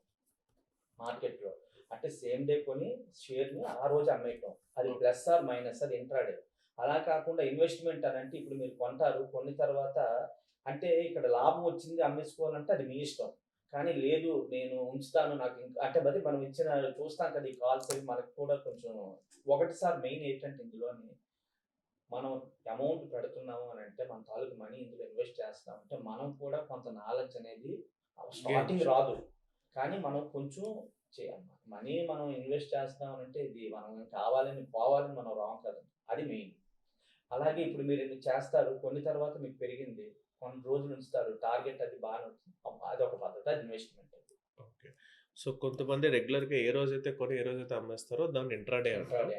[SPEAKER 2] మార్కెట్లో. అంటే సేమ్ డే కొని షేర్ని ఆ రోజు అమ్మేయటం. అది ప్లస్ ఆర్ మైనస్, అది ఇంట్రాడే. అలా కాకుండా ఇన్వెస్ట్మెంట్ అని అంటే ఇప్పుడు మీరు కొంటారు, కొన్ని తర్వాత అంటే ఇక్కడ లాభం వచ్చింది అమ్మేసుకోవాలంటే అది మీ ఇష్టం. కానీ లేదు నేను ఉంచుతాను నాకు అంటే మరి మనం ఇచ్చిన చూస్తాం కదా ఈ కాల్స్ అవి మనకు కూడా కొంచెం ఒకటిసారి మెయిన్ ఏంటంటే ఇందులోని మనం అమౌంట్ పెడుతున్నాము అని అంటే మన తాలూకు మనీ ఇందులో ఇన్వెస్ట్ చేస్తాం అంటే మనం కూడా కొంత నాలెడ్జ్ అనేది స్టార్టింగ్ రాదు, కానీ మనం కొంచెం చేయాలి. మనీ మనం ఇన్వెస్ట్ చేస్తాం అంటే ఇది మనం కావాలని పోవాలని మనం రాంగ్ కదా, అది మెయిన్. అలాగే ఇప్పుడు మీరు ఇది చేస్తారు, కొన్ని తర్వాత మీకు పెరిగింది, కొన్ని రోజులు ఉంచుతారు, టార్గెట్ అది బాగా అది ఒక పద్ధతి, అది ఇన్వెస్ట్మెంట్.
[SPEAKER 1] ఓకే. సో కొంతమంది రెగ్యులర్గా ఏ రోజైతే కొని ఏ రోజైతే అమ్మేస్తారో దాన్ని ఇంట్రాడే అంటారు.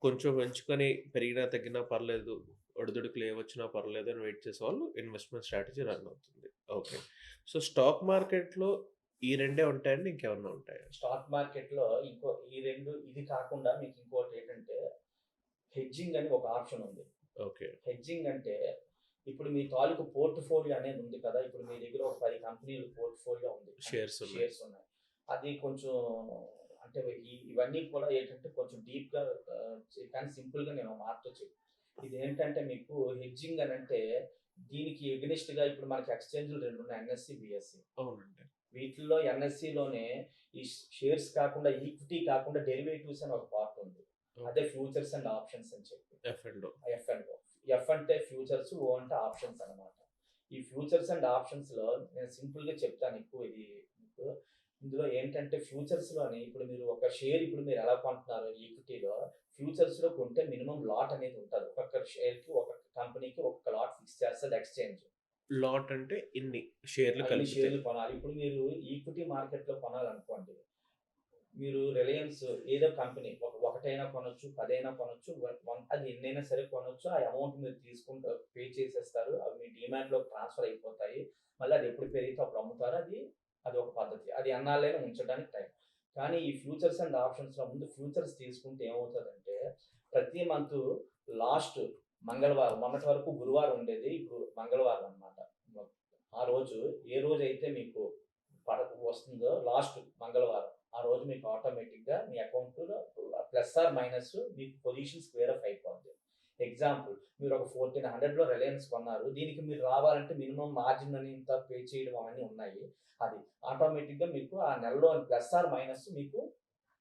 [SPEAKER 1] కొంచెం పెంచుకొని పెరిగినా తగ్గినా పర్లేదు, ఒడిదుడుకులు ఏమొచ్చినా పర్లేదు అని వెయిట్ చేసే వాళ్ళు ఇన్వెస్ట్మెంట్ స్ట్రాటజీ రన్ అవుతుంది. ఓకే. సో స్టాక్ మార్కెట్లో ఈ రెండే ఉంటాయండి, ఇంకేమన్నా ఉంటాయా?
[SPEAKER 2] స్టాక్ మార్కెట్లో ఈ రెండు ఇది కాకుండా మీకు ఇంకోటి ఏంటంటే హెడ్జింగ్ అని ఒక ఆప్షన్ ఉంది.
[SPEAKER 1] ఓకే.
[SPEAKER 2] హెడ్జింగ్ అంటే ఇప్పుడు మీ తాలూకు పోర్ట్ఫోలియో అనేది ఉంది కదా, ఇప్పుడు మీ దగ్గర ఒక 10 కంపెనీలు పోర్ట్ఫోలియో ఉంది,
[SPEAKER 1] షేర్స్
[SPEAKER 2] ఉన్నాయి. అది కొంచెం అంటే ఇవన్నీ కూడా ఏంటంటే కొంచెం డీప్గా కానీ సింపుల్గా నేను మాటతో చెప్పి ఇది ఏంటంటే మీకు హెడ్జింగ్ అని అంటే దీనికి ఎగ్నెస్ట్గా ఇప్పుడు మనకి ఎక్స్చేంజ్లు 2 ఉన్నాయి, ఎన్ఎస్సి, బిఎస్సి.
[SPEAKER 1] అవునండి.
[SPEAKER 2] వీటిల్లో ఎన్ఎస్సిలోనే ఈ షేర్స్ కాకుండా ఈక్విటీ కాకుండా డెరివేటివ్స్ అని ఒక పార్ట్ ఉంది. అదే ఫ్యూచర్స్ అండ్ ఆప్షన్స్ అని చెప్పి ఎఫ్ అంటే ఫ్యూచర్స్, ఓ అంటే ఆప్షన్స్ అనమాట. ఈ ఫ్యూచర్స్ అండ్ ఆప్షన్స్ లో నేను సింపుల్ గా చెప్తాను ఎక్కువ ఇది మీకు. ఇందులో ఏంటంటే ఫ్యూచర్స్ లోని ఇప్పుడు మీరు ఒక షేర్ ఇప్పుడు మీరు ఎలా కొంటున్నారు ఈక్విటీలో, ఫ్యూచర్స్ లో కొంటే మినిమం లాట్ అనేది ఉంటుంది. ఒక్కొక్క షేర్ కి ఒక్కొక్క కంపెనీకి ఒక్కొక్క లాట్ ఫిక్స్ చేస్తుంది ఎక్స్చేంజ్.
[SPEAKER 1] లాట్ అంటే ఇన్ని షేర్లు
[SPEAKER 2] కొనాలి. ఇప్పుడు మీరు ఈక్విటీ మార్కెట్ లో కొనాలనుకోండి, మీరు రిలయన్స్ ఏదో కంపెనీ ఒకటైనా కొనొచ్చు, 10 అయినా కొనొచ్చు, అది ఎన్నైనా సరే కొనొచ్చు. ఆ అమౌంట్ మీరు తీసుకుంటారు, పే చేసేస్తారు. అవి మీ డీమ్యాట్‌లోకి ట్రాన్స్‌ఫర్ అయిపోతాయి. మళ్ళీ అది ఎప్పుడు పెరిగితే అప్పుడు అమ్ముతారు. అది ఒక పద్ధతి. అది ఎన్నాళ్ళైనా ఉంచడానికి టైం. కానీ ఈ ఫ్యూచర్స్ అండ్ ఆప్షన్స్‌లో ముందు ఫ్యూచర్స్ తీసుకుంటే ఏమవుతదంటే, ప్రతి మంతు లాస్ట్ మంగళవారం, మొన్నటి వరకు గురువారం ఉండేది. ఇప్పుడు మంగళవారం అన్నమాట. ఆ రోజు ఏ రోజైతే మీకు వస్తుందో లాస్ట్ మంగళవారం, ఆ రోజు మీకు ఆటోమేటిక్‌గా మీ అకౌంట్‌లో ప్లస్ ఆర్ మైనస్ మీకు పొజిషన్ స్క్వేర్ ఆఫ్ అయిపోద్ది. ఎగ్జాంపుల్ మీరు ఒక 1400లో రిలయన్స్ కొన్నారు. దీనికి మీరు రావాలంటే మినిమమ్ మార్జిన్ అని ఇంత పే చేయడం అవన్నీ ఉన్నాయి. అది ఆటోమేటిక్‌గా మీకు ఆ నెలలో ప్లస్ ఆర్ మైనస్ మీకు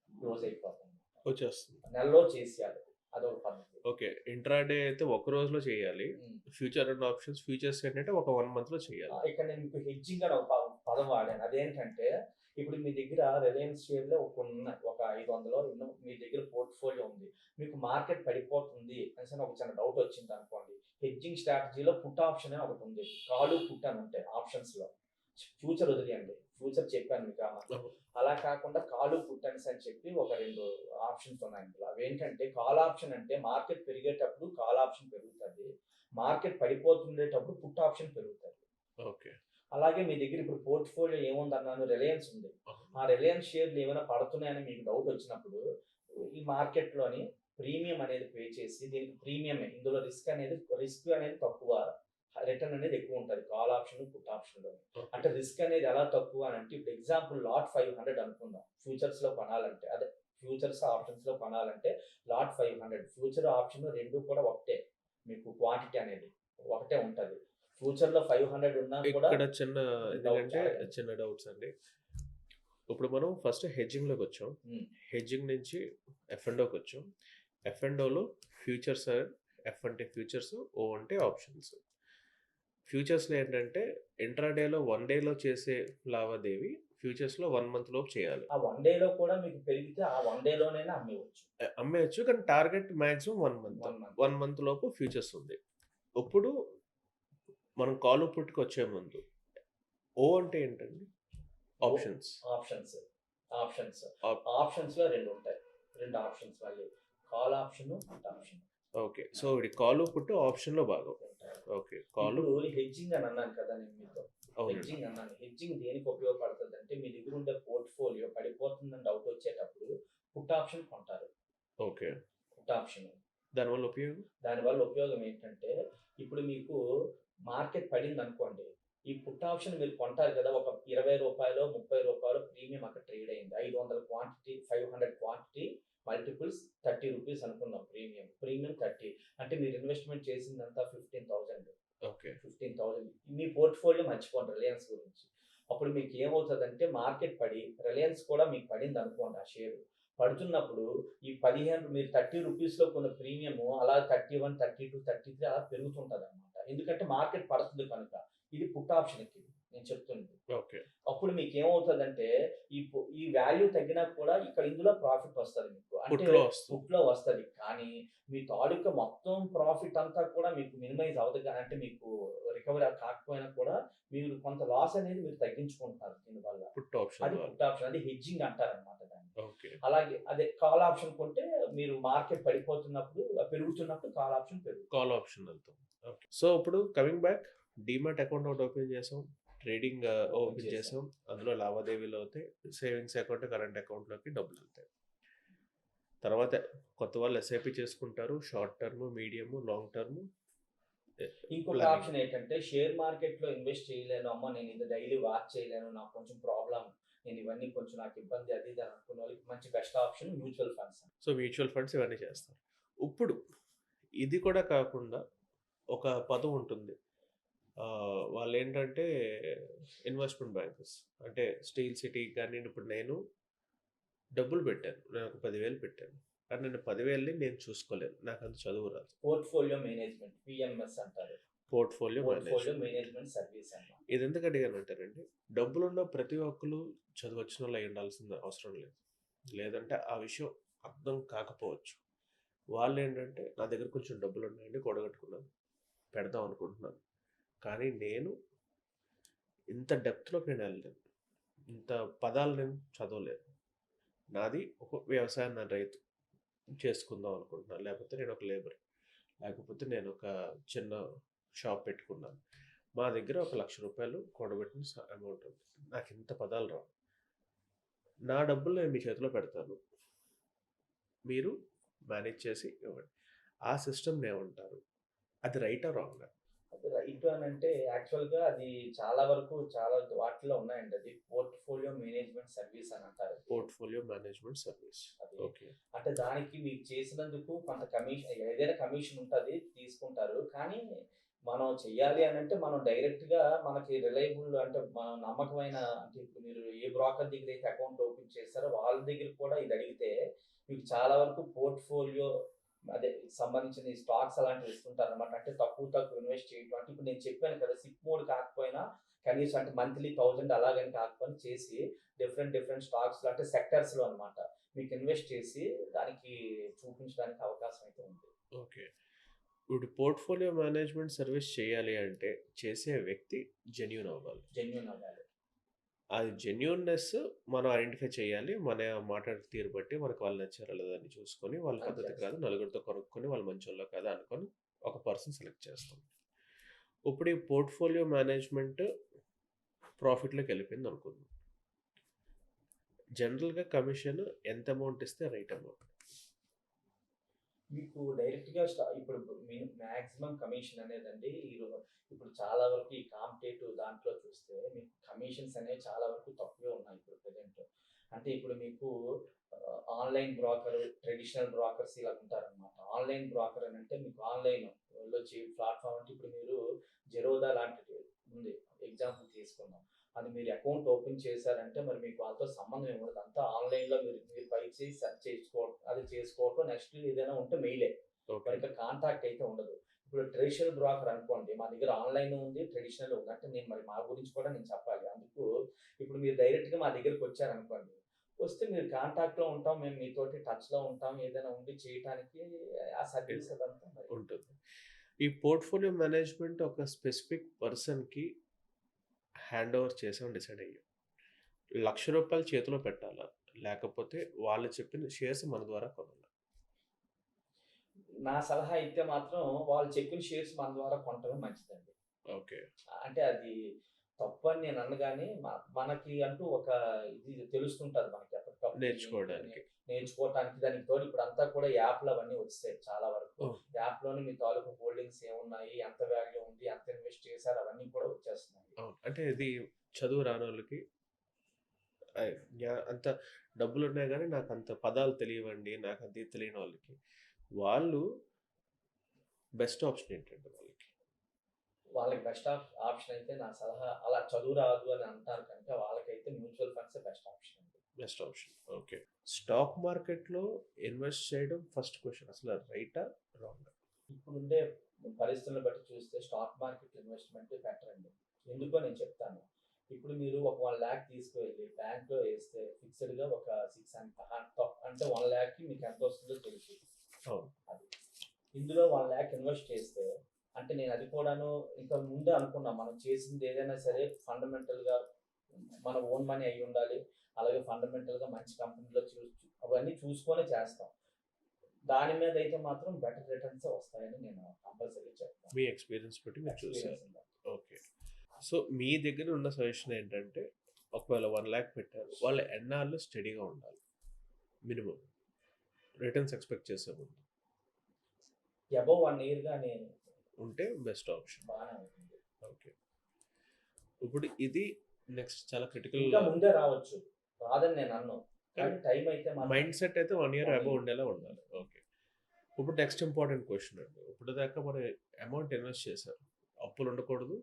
[SPEAKER 2] క్లోజ్ అయిపోతుంది.
[SPEAKER 1] వచ్చేస్తుంది.
[SPEAKER 2] నెలలో చేసేయాలి. అదొక పద్ధతి.
[SPEAKER 1] ఓకే. ఇంట్రాడే అయితే ఒక రోజులో చేయాలి.
[SPEAKER 2] హ్మ్.
[SPEAKER 1] ఫ్యూచర్ అండ్ ఆప్షన్స్ ఫ్యూచర్స్ ఏంటంటే ఒక 1 మంత్‌లో చేయాలి.
[SPEAKER 2] ఇక్కడ నేను మీకు హెడ్జింగ్ అని ఒక పదం వాడాను. అదేంటంటే ఇప్పుడు మీ దగ్గర రిలయన్స్ షేర్‌లో ఉన్నాయి. ఒక 500 ఎన్నో మీ దగ్గర పోర్ట్‌ఫోలియో ఉంది. మీకు మార్కెట్ పడిపోతుంది అనేసి ఒక చిన్న డౌట్ వచ్చిందనుకోండి. హెడ్జింగ్ స్ట్రాటజీలో పుట్ ఆప్షన్ అని ఒకటి ఉంది. కాల్, పుట్ అని ఉంటాయి ఆప్షన్స్‌లో. ఫ్యూచర్ వదిలేయండి. ఫ్యూచర్ చెప్పాను మీకు
[SPEAKER 1] అవును.
[SPEAKER 2] అలా కాకుండా కాల్, పుట్ అనేసి అని చెప్పి ఒక 2 ఆప్షన్స్ ఉన్నాయి ఇందులో. అవేంటంటే కాల్ ఆప్షన్ అంటే మార్కెట్ పెరిగేటప్పుడు కాల్ ఆప్షన్ పెరుగుతది. మార్కెట్ పడిపోతుండేటప్పుడు పుట్ ఆప్షన్ పెరుగుతది.
[SPEAKER 1] ఓకే.
[SPEAKER 2] అలాగే మీ దగ్గర ఇప్పుడు పోర్ట్‌ఫోలియో ఏముందన్నాను రిలయన్స్ ఉంది. ఆ రిలయన్స్ షేర్‌లు ఏమైనా పడుతున్నాయని మీకు డౌట్ వచ్చినప్పుడు ఈ మార్కెట్‌లోని ప్రీమియం అనేది పే చేసి దీనికి ప్రీమియమే. ఇందులో రిస్క్ అనేది తక్కువ. రిటర్న్ అనేది ఎక్కువ ఉంటది. కాల్ ఆప్షన్, పుట్ ఆప్షన్‌లో. అంటే రిస్క్ అనేది ఎలా తక్కువ అనంటే ఇప్పుడు ఎగ్జాంపుల్ లాట్ 500 అనుకుందాం. ఫ్యూచర్స్‌లో కొనాలంటే అదే ఫ్యూచర్స్, ఆప్షన్స్‌లో కొనాలంటే లాట్ 500 ఫ్యూచర్, ఆప్షన్ 2 కూడా ఒకటే. మీకు క్వాంటిటీ అనేది ఒకటే ఉంటది. ఫ్యూచర్‌లో 500 ఉన్నా కూడా
[SPEAKER 1] ఇక్కడ చిన్న ఎందుకంటే
[SPEAKER 2] అడగండి.
[SPEAKER 1] చిన్న డౌట్స్ అండి. ఇప్పుడు మనం ఫస్ట్ హెడ్జింగ్‌లోకొచ్చాం.
[SPEAKER 2] హ్మ్.
[SPEAKER 1] హెడ్జింగ్ నుంచి ఎఫ్ అండ్ ఓకొచ్చాం. ఎఫ్ అండ్ ఓలో ఫ్యూచర్స్ ఎఫ్ అంటే ఫ్యూచర్స్, ఓ అంటే ఆప్షన్స్. ఫ్యూచర్స్‌లో ఏంటంటే ఇంట్రాడేలో 1 డేలో చేసే లావాదేవీ ఫ్యూచర్స్‌లో 1 మంత్ లోపు చేయాలి.
[SPEAKER 2] ఆ 1 డేలో కూడా మీకు పెరిగితే ఆ 1 డేలోనైనా అమ్మేయొచ్చు.
[SPEAKER 1] అమ్మేయొచ్చు. కానీ target maximum 1 month.
[SPEAKER 2] 1 month.
[SPEAKER 1] 1 month లోపు ఫ్యూచర్స్ ఉంది. ఇప్పుడు మనం కాల్ పుట్‌కొచ్చే ముందు ఓ అంటే ఏంటండి? ఆప్షన్స్.
[SPEAKER 2] ఆప్షన్స్. ఆప్షన్స్.
[SPEAKER 1] ఆప్
[SPEAKER 2] ఆప్షన్స్‌లో 2 ఉంటాయి. 2 ఆప్షన్స్ మళ్ళీ. Call option, put option.
[SPEAKER 1] Okay. So, ఇది కాలు, పుట్ ఆప్షన్‌లో భాగం.
[SPEAKER 2] ఉంటాయి.
[SPEAKER 1] ఓకే. కాలు
[SPEAKER 2] ఇప్పుడు హెడ్జింగ్ అని అన్నాను కదా నేను మీతో.
[SPEAKER 1] అవునండి.
[SPEAKER 2] హెడ్జింగ్ అన్నాను. హెడ్జింగ్ దేనికి ఉపయోగపడుతదంటే మీ దగ్గర ఉండే పోర్ట్‌ఫోలియో పడిపోతుందని డౌట్ వచ్చేటప్పుడు పుట్ ఆప్షన్ కొంటారు.
[SPEAKER 1] ఓకే.
[SPEAKER 2] Put option.
[SPEAKER 1] దానివల్ల ఉపయోగం?
[SPEAKER 2] దానివల్ల ఉపయోగం ఏంటంటే, ఇప్పుడు మీకు మార్కెట్ పడిందనుకోండి. ఈ పుట్ ఆప్షన్ మీరు కొంటారు కదా! ఒక రూ. 20, రూ. 30 ప్రీమియం అక్కడ ట్రేడ్ అయింది. 500 క్వాంటిటీ, 500 క్వాంటిటీ మల్టిపుల్స్ రూ. 30 అనుకుందాం ప్రీమియం. ప్రీమియం 30 అంటే మీరు ఇన్వెస్ట్‌మెంట్ చేసిందంతా 15,000.
[SPEAKER 1] ఓకే.
[SPEAKER 2] 15,000 మీ పోర్ట్‌ఫోలియో మర్చిపోండి రిలయన్స్ గురించి. అప్పుడు మీకు ఏమవుతదంటే మార్కెట్ పడి రిలయన్స్ కూడా మీకు పడిందనుకోండి ఆ షేరు. పడుతున్నప్పుడు ఈ 15 మీరు రూ. 30లో కొన్న ప్రీమియము అలా 31, 32, 33 అలా పెరుగుతుంటదనమాట. ఎందుకంటే మార్కెట్ పడుతుంది కనుక. ఇది పుట్ ఆప్షన్‌కి నేను చెప్తుంది.
[SPEAKER 1] ఓకే.
[SPEAKER 2] అప్పుడు మీకేమవుతదంటే ఈ వాల్యూ తగ్గినా కూడా ఇక్కడ ఇందులో ప్రాఫిట్ వస్తది మీకు. అంటే
[SPEAKER 1] పుట్‌లో వస్తుంది.
[SPEAKER 2] పుట్‌లో వస్తది. కానీ మీ తాలూకా మొత్తం ప్రాఫిట్ అంతా కూడా మీకు మినిమైజ్ అవ్వదు అంటే మీకు రికవరీ కాకపోయినా కూడా మీరు కొంత లాస్ అనేది మీరు తగ్గించుకుంటున్నారు దీనివల్ల.
[SPEAKER 1] పుట్ ఆప్షన్
[SPEAKER 2] అది
[SPEAKER 1] ద్వారా.
[SPEAKER 2] Put option. అది హెడ్జింగ్ అంటారనమాట దాన్ని.
[SPEAKER 1] ఓకే.
[SPEAKER 2] అలాగే అదే కాల్ ఆప్షన్ కొంటే మీరు మార్కెట్ పడిపోతున్నప్పుడు పెరుగుతున్నప్పుడు కాల్ ఆప్షన్ పెరుగుతుంది.
[SPEAKER 1] కాల్ ఆప్షన్ వెళ్తాం. ఓకే. సో, ఇప్పుడు కమింగ్ బ్యాక్ డీమాట్ అకౌంట్ ఒకటి ఓపెన్ చేసాం. ట్రేడింగ్ ఓపెన్ చేసాం. అందులో లావాదేవీలు అవుతాయి. సేవింగ్స్ అకౌంట్, కరెంట్ అకౌంట్‌లోకి డబ్బులెళ్తాయి. తర్వాత కొత్త వాళ్ళు ఎస్ఐపి చేసుకుంటారు. Short term, medium, long term
[SPEAKER 2] ఇంకొక
[SPEAKER 1] ప్లానింగ్.
[SPEAKER 2] ఆప్షన్ ఏంటంటే షేర్ మార్కెట్‌లో ఇన్వెస్ట్ చేయలేను. అమ్మ నేను ఇది డైలీ వాచ్ చేయలేను. నాకు కొంచెం ప్రాబ్లమ్. నేను ఇవన్నీ కొంచెం నాకు ఇబ్బంది అది ఇది అని అనుకున్న వాళ్ళకి మంచి best option mutual funds.
[SPEAKER 1] So, mutual funds ఇవన్నీ చేస్తారు. ఇప్పుడు ఇది కూడా కాకుండా ఒక పదం ఉంటుంది. వాళ్ళేంటంటే ఇన్వెస్ట్‌మెంట్ బ్యాంకర్స్. అంటే స్టీల్ సిటీ కానీ ఇప్పుడు నేను డబ్బులు పెట్టాను. నేను ఒక 10,000 పెట్టాను. కానీ నేను 10,000ని నేను చూసుకోలేను. నాకంత చదువు రాదు.
[SPEAKER 2] పోర్ట్‌ఫోలియో మేనేజ్‌మెంట్ పీఎంఎస్ అంటారు.
[SPEAKER 1] Portfolio
[SPEAKER 2] portfolio
[SPEAKER 1] management.
[SPEAKER 2] Management service అన్నమాట.
[SPEAKER 1] ఇది ఎందుకు అడిగానంటేనండి, డబ్బులున్న ప్రతి ఒక్కళ్ళు చదువొచ్చినోళ్ళు అయ్యుండాల్సిన అవసరం లేదు. లేదంటే ఆ విషయం అర్థం కాకపోవచ్చు. వాళ్ళేంటంటే నా దగ్గర కొంచెం డబ్బులున్నాయండి కూడగట్టుకున్నాను. పెడదాం అనుకుంటున్నాను. కానీ నేను ఇంత డెప్త్‌లోకి నేను వెళ్ళలేను. ఇంత పదాలు నేను చదవలేను. నాది ఒక వ్యవసాయం, నా రైతు చేసుకుందాం అనుకుంటున్నాను, లేకపోతే నేను ఒక లేబర్, లేకపోతే నేను ఒక చిన్న షాప్ పెట్టుకున్నాను. మా దగ్గర ఒక ₹1,00,000 కూడబెట్టిన అమౌంట్ ఉంది. నాకు ఇంత పదాలు రావు. నా డబ్బులు నేను మీ చేతిలో పెడతాను, మీరు మేనేజ్ చేసి ఇవ్వండి. ఆ సిస్టమ్‌ని ఏమంటారు? అది రైటా రాంగా?
[SPEAKER 2] అది రైట్ అని అంటే యాక్చువల్‌గా అది చాలా వరకు చాలా వాటిలో ఉన్నాయండి. అది పోర్ట్‌ఫోలియో మేనేజ్‌మెంట్ సర్వీస్ అని అంటారు.
[SPEAKER 1] Portfolio management service.
[SPEAKER 2] అది
[SPEAKER 1] ఓకే.
[SPEAKER 2] అంటే దానికి మీకు చేసినందుకు కొంత కమిషన్, ఏదైనా కమిషన్ ఉంటది, తీసుకుంటారు. కానీ మనం చెయ్యాలి అనంటే మనం డైరెక్ట్‌గా మనకి రిలయబుల్ అంటే మన నమ్మకమైన అంటే ఇప్పుడు మీరు ఏ బ్రోకర్ దగ్గరైతే అకౌంట్ ఓపెన్ చేస్తారో వాళ్ళ దగ్గర కూడా ఇది అడిగితే మీకు చాలా వరకు పోర్ట్‌ఫోలియో అదే సంబంధించిన ఈ స్టాక్స్ అలాంటివి ఇస్తుంటారనమాట. అంటే తక్కువ ఇన్వెస్ట్ చేయటం. అంటే ఇప్పుడు నేను చెప్పాను కదా! సిప్ మోడ్ కాకపోయినా కనీసం అంటే మంత్లీ 1000 అలాగని కాకపోయినా చేసి డిఫరెంట్ స్టాక్స్‌లో అంటే సెక్టార్స్‌లో అనమాట. మీకు ఇన్వెస్ట్ చేసి దానికి చూపించడానికి అవకాశం అయితే ఉంది.
[SPEAKER 1] ఓకే. ఇప్పుడు పోర్ట్‌ఫోలియో మేనేజ్‌మెంట్ సర్వీస్ చేయాలి అంటే చేసే వ్యక్తి జెన్యూన్ అవ్వాలి.
[SPEAKER 2] జెన్యూన్ అవ్వాలి.
[SPEAKER 1] అది జెన్యూన్‌నెస్ మనం ఐడెంటిఫై చేయాలి. మన మాట్లాడే తీరు బట్టి మనకు వాళ్ళు నచ్చారా లేదా అని చూసుకొని, వాళ్ళ
[SPEAKER 2] అది
[SPEAKER 1] పద్ధతి
[SPEAKER 2] చేస్తాం.
[SPEAKER 1] కాదు, నలుగురితో కనుక్కొని వాళ్ళు మంచోళ్ళో కాదా అనుకోని ఒక పర్సన్ సెలెక్ట్ చేస్తాం. ఇప్పుడు ఈ పోర్ట్‌ఫోలియో మేనేజ్‌మెంట్ ప్రాఫిట్‌లోకి వెళ్ళిపోయింది అనుకుందాం. జనరల్‌గా కమిషన్ ఎంత అమౌంట్ ఇస్తే రైట్ అమౌంట్?
[SPEAKER 2] మీకు డైరెక్ట్‌గా ఇప్పుడు మాక్సిమం కమిషన్ అనేదండి ఇప్పుడు చాలా వరకు ఈ కాంపిటేటివ్ దాంట్లో చూస్తే మీకు కమిషన్స్ అనేవి చాలా వరకు తక్కువే ఉన్నాయి ఇప్పుడు ప్రెజెంట్. అంటే ఇప్పుడు మీకు ఆన్‌లైన్ బ్రోకర్, ట్రెడిషనల్ బ్రోకర్స్ ఇలా ఉంటారనమాట. ఆన్‌లైన్ బ్రోకర్ అనంటే మీకు ఆన్‌లైన్‌లో ప్లాట్‌ఫార్మ్ అంటే ఇప్పుడు మీరు జెరోదా లాంటిది ఉంది. ఎగ్జాంపుల్ తీసుకుందాం. అది మీరు అకౌంట్ ఓపెన్ చేశారంటే మరి మీకు వాళ్ళతో సంబంధం ఏమి ఉండదు. అంతా ఆన్‌లైన్‌లో మీరు మీరు టైప్ చేసి సెర్చ్ చేసుకోవడం, అది చేసుకోవటం. నెక్స్ట్ ఏదైనా ఉంటే మెయిలే.
[SPEAKER 1] ఓకే.
[SPEAKER 2] మరి ఇక్కడ కాంటాక్ట్ అయితే ఉండదు. ఇప్పుడు ట్రెడిషనల్ బ్రోకర్ అనుకోండి. మా దగ్గర ఆన్‌లైన్ ఉంది, ట్రెడిషనల్ ఉంది. అంటే నేను మరి మా గురించి కూడా నేను చెప్పాలి. అందుకు ఇప్పుడు మీరు డైరెక్ట్‌గా మా దగ్గరికొచ్చారనుకోండి. వస్తే మీరు కాంటాక్ట్‌లో ఉంటాం. మేము మీతోటి టచ్‌లో ఉంటాం. ఏదైనా ఉండి చేయటానికి ఆ సర్వీస్ అదంతా మరి
[SPEAKER 1] ఉంటుంది. ఈ పోర్ట్‌ఫోలియో మేనేజ్‌మెంట్ ఒక స్పెసిఫిక్ పర్సన్‌కి హ్యాండ్ ఓవర్ చేసాం డిసైడ్ అయ్యాం. ₹1,00,000 చేతిలో పెట్టాలా? లేకపోతే వాళ్ళు చెప్పిన షేర్స్ మన ద్వారా కొనాలా?
[SPEAKER 2] నా సలహా అయితే మాత్రం వాళ్ళు చెప్పిన షేర్స్ మన ద్వారా కొనటమే మంచిదండి.
[SPEAKER 1] ఓకే.
[SPEAKER 2] అంటే అది తప్పని నేను అనగానే మనకి అంటూ ఒక ఇది తెలుస్తుంటది మనకి ఎప్పటికప్పుడు ఏంటి అని
[SPEAKER 1] నేర్చుకోవడానికి.
[SPEAKER 2] నేర్చుకోవటానికి. దానికి తోడు ఇప్పుడంతా కూడా యాప్‌లు అవన్నీ వచ్చేసాయి చాలా వరకు.
[SPEAKER 1] ఓహ్!
[SPEAKER 2] యాప్‌లోనే మీ తాలూకు హోల్డింగ్స్ ఏమున్నాయి, ఎంత వాల్యూ ఉంది, ఎంత ఇన్వెస్ట్ చేశారు అవన్నీ కూడా వచ్చేస్తున్నాయి.
[SPEAKER 1] అవును. అంటే ఇది చదువు రానోళ్ళకి అంత డబ్బులున్నాయి గానీ నాకంత పదాలు తెలియవండి, నాకది తెలియనోళ్ళకి, వాళ్ళు బెస్ట్ ఆప్షన్ ఏంటండి వాళ్ళకి?
[SPEAKER 2] వాళ్ళకి బెస్ట్ ఆప్షన్ అయితే నా సలహా అలా చదువు రాదు అని అంటారు కనుక వాళ్ళకైతే మ్యూచువల్ ఫండ్సే బెస్ట్ ఆప్షన్ అండి.
[SPEAKER 1] Best option. ఓకే. స్టాక్ మార్కెట్‌లో ఇన్వెస్ట్ చేయడం ఫస్ట్ క్వెషన్ అసలు రైటా? రాంగా?
[SPEAKER 2] ఇప్పుడుండే పరిస్థితులను బట్టి చూస్తే స్టాక్ మార్కెట్ ఇన్వెస్ట్‌మెంట్ బెటర్ అండి. ఎందుకో నేను చెప్తాను. ఇప్పుడు మీరు ఒక 1,00,000 తీసుకువెళ్ళి బ్యాంక్‌లో ఏస్తే ఫిక్స్‌డ్‌గా ఒక 6 అంటే 1,00,000కి మీకు ఎంతొస్తుందో తెలుసు.
[SPEAKER 1] అవును.
[SPEAKER 2] అది. ఇందులో 1,00,000 ఇన్వెస్ట్ చేస్తే అంటే నేను అది కూడాను ఇంకా ముందే అనుకున్నా. మనం చేసింది ఏదైనా సరే ఫండమెంటల్‌గా మన ఓన్ మనీ అయ్యుండాలి. అలాగే ఫండమెంటల్‌గా మంచి కంపెనీలో అవన్నీ చూసుకొనే చేస్తాం. దాని మీద అయితే మాత్రం బెటర్ రిటర్న్సే వస్తాయని నేను కంపల్సరీ చెప్తాను.
[SPEAKER 1] మీ ఎక్స్‌పీరియన్స్ బట్టి మీరు చూసారు.
[SPEAKER 2] ఎక్స్‌పీరియన్స్ ఉందా?
[SPEAKER 1] ఓకే. సో, మీ దగ్గర ఉన్న సజెషన్ ఏంటంటే, ఒకవేళ 1,00,000 పెట్టారు, వాళ్ళు ఎన్నాళ్ళు స్టడీగా ఉండాలి? మినిమమ్ రిటర్న్స్ ఎక్స్‌పెక్ట్ చేసే ముందు
[SPEAKER 2] అబోవ్ 1 ఇయర్ గాని
[SPEAKER 1] ఉంటే బెస్ట్ ఆప్షన్.
[SPEAKER 2] బానే ఉంటుంది.
[SPEAKER 1] ఓకే. ఇప్పుడు ఇది నెక్స్ట్ చాలా క్రిటికల్.
[SPEAKER 2] ఇంకా ముందే రావచ్చు. రాదని నేను అనను. కానీ టైం అయితే మాత్రం
[SPEAKER 1] మైండ్ సెట్ అయితే 1 ఇయర్
[SPEAKER 2] 1
[SPEAKER 1] అబోవ్
[SPEAKER 2] ఇయర్.
[SPEAKER 1] ఉండేలా ఉండాలి. ఓకే. ఇప్పుడు నెక్స్ట్ ఇంపార్టెంట్ క్వెషన్ అండి. ఇప్పటిదాకా మనం అమౌంట్ ఇన్వెస్ట్ చేశారు. అప్పులు ఉండకూడదు.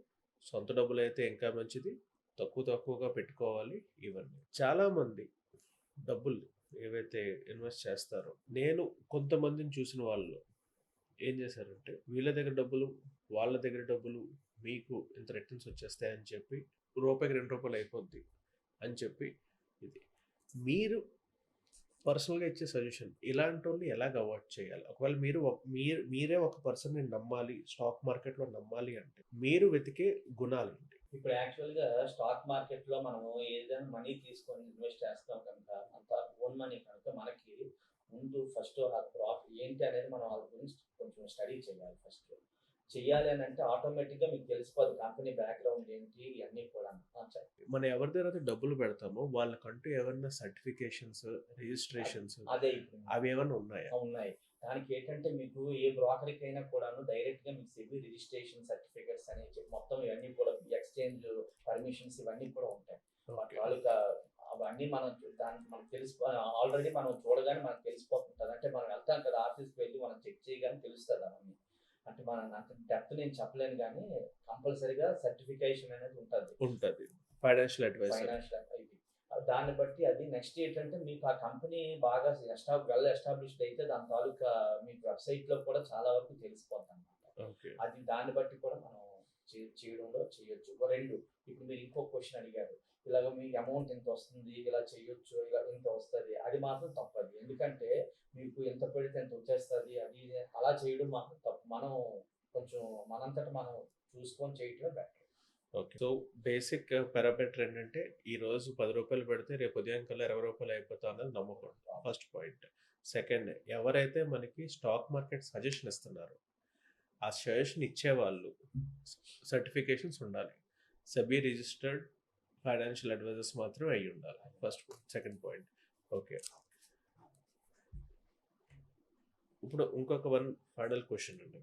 [SPEAKER 1] సొంత డబ్బులైతే ఇంకా మంచిది. తక్కువగా పెట్టుకోవాలి ఇవన్నీ. చాలామంది డబ్బులు ఏవైతే ఇన్వెస్ట్ చేస్తారో, నేను కొంతమందిని చూసిన వాళ్ళు ఏం చేశారంటే, వీళ్ళ దగ్గర డబ్బులు, వాళ్ళ దగ్గర డబ్బులు, మీకు ఇంత రిటర్న్స్ వచ్చేస్తాయని చెప్పి, రూపాయికి ₹2 అయిపోద్ది అని చెప్పి ఇది. మీరు పర్సనల్గా ఇచ్చే సజెషన్ ఇలాంటి వాళ్ళు ఎలాగ అవాయిడ్ చేయాలి? ఒకవేళ మీరే ఒక పర్సన్ని నమ్మాలి, స్టాక్ మార్కెట్లో నమ్మాలి అంటే మీరు వెతికే గుణాలు ఏంటి?
[SPEAKER 2] ఇప్పుడు యాక్చువల్‌గా స్టాక్ మార్కెట్‌లో మనము ఏదైనా మనీ తీసుకొని ఇన్వెస్ట్ చేస్తాం కనుక, అంత ఓన్ మనీ కనుక మనకి ముందు ఫస్ట్ ఆ ఏంటి అనేది మనం వాళ్ళ గురించి కొంచెం స్టడీ చేయాలి ఫస్ట్. చెయ్యాలి అనంటే ఆటోమేటిక్‌గా మీకు తెలిసిపోద్ది కంపెనీ బ్యాక్‌గ్రౌండ్ ఏంటి ఇయన్నీ కూడాను.
[SPEAKER 1] మనం ఎవరి దగ్గర అయితే డబ్బులు పెడతామో వాళ్ళకంటూ ఏమన్నా సర్టిఫికేషన్స్, రిజిస్ట్రేషన్స్
[SPEAKER 2] అదే ఇప్పుడు
[SPEAKER 1] అవి ఏమన్నా ఉన్నాయా?
[SPEAKER 2] ఉన్నాయి. దానికి ఏంటంటే మీకు ఏ బ్రోకర్‌కైనా కూడాను డైరెక్ట్‌గా మీకు సెబీ రిజిస్ట్రేషన్ సర్టిఫికేట్స్ అని చెప్పి మొత్తం ఇవన్నీ కూడా ఎక్స్‌చేంజ్ పర్మిషన్స్ ఇవన్నీ కూడా ఉంటాయి. వాటి
[SPEAKER 1] ఓకే.
[SPEAKER 2] తాలూకా అవన్నీ మనం దానికి మనకు ఆల్రెడీ మనం చూడగానే మనకు తెలిసిపోతుంటది. అంటే మనం వెళ్తాం కదా ఆఫీస్‌కి వెళ్లి మనం చెక్ చేయగానే తెలుస్తది అవన్నీ. అంటే మనం అంత డెప్త్ నేను చెప్పలేను గానీ కంపల్సరీగా సర్టిఫికేషన్ అనేది ఉంటది.
[SPEAKER 1] Financial advisor.
[SPEAKER 2] ఫైనాన్షియల్ ఇది. దాన్ని బట్టి అది నెక్స్ట్ ఏంటంటే మీకు ఆ కంపెనీ బాగా వెల్ ఎస్టాబ్లిష్డ్ అయితే దాని తాలూకా మీకు వెబ్‌సైట్‌లో కూడా చాలా వరకు తెలిసిపోద్దనమాట.
[SPEAKER 1] ఓకే.
[SPEAKER 2] అది దాన్ని బట్టి కూడా మనం చేయడంలో చేయొచ్చు. 2 ఇప్పుడు మీరు ఇంకో క్వెషన్ అడిగారు. ఇలాగ మీ అమౌంట్ ఇంత వస్తుంది. ఇలా చేయొచ్చు. ఇలా ఇంత వస్తది. అది మాత్రం తప్పది. ఎందుకంటే మీకు ఎంత పెడితే ఎంత వచ్చేస్తది. అది ఇది అలా చేయడం మాత్రం తప్పు. మనం కొంచెం మనంతట మనం చూసుకొని చేయటమే better.
[SPEAKER 1] Okay. So, basic parameter ఏంటంటే ఈ రోజు ₹10 పెడితే రేపు ఉదయం కల్లా ₹20 అయిపోతా అన్నది నమ్మకూడదు. First point. సెకండ్, ఎవరైతే మనకి స్టాక్ మార్కెట్ సజెషన్ ఇస్తున్నారో ఆ సజెషన్ ఇచ్చేవాళ్ళు సర్టిఫికేషన్స్ ఉండాలి. సెబీ రిజిస్టర్డ్ ఫైనాన్షియల్ అడ్వైజర్స్ మాత్రమే అయ్యి ఉండాలి. First second point. ఓకే. ఇప్పుడు ఇంకొక ఫైనల్ క్వశ్చన్ అండి.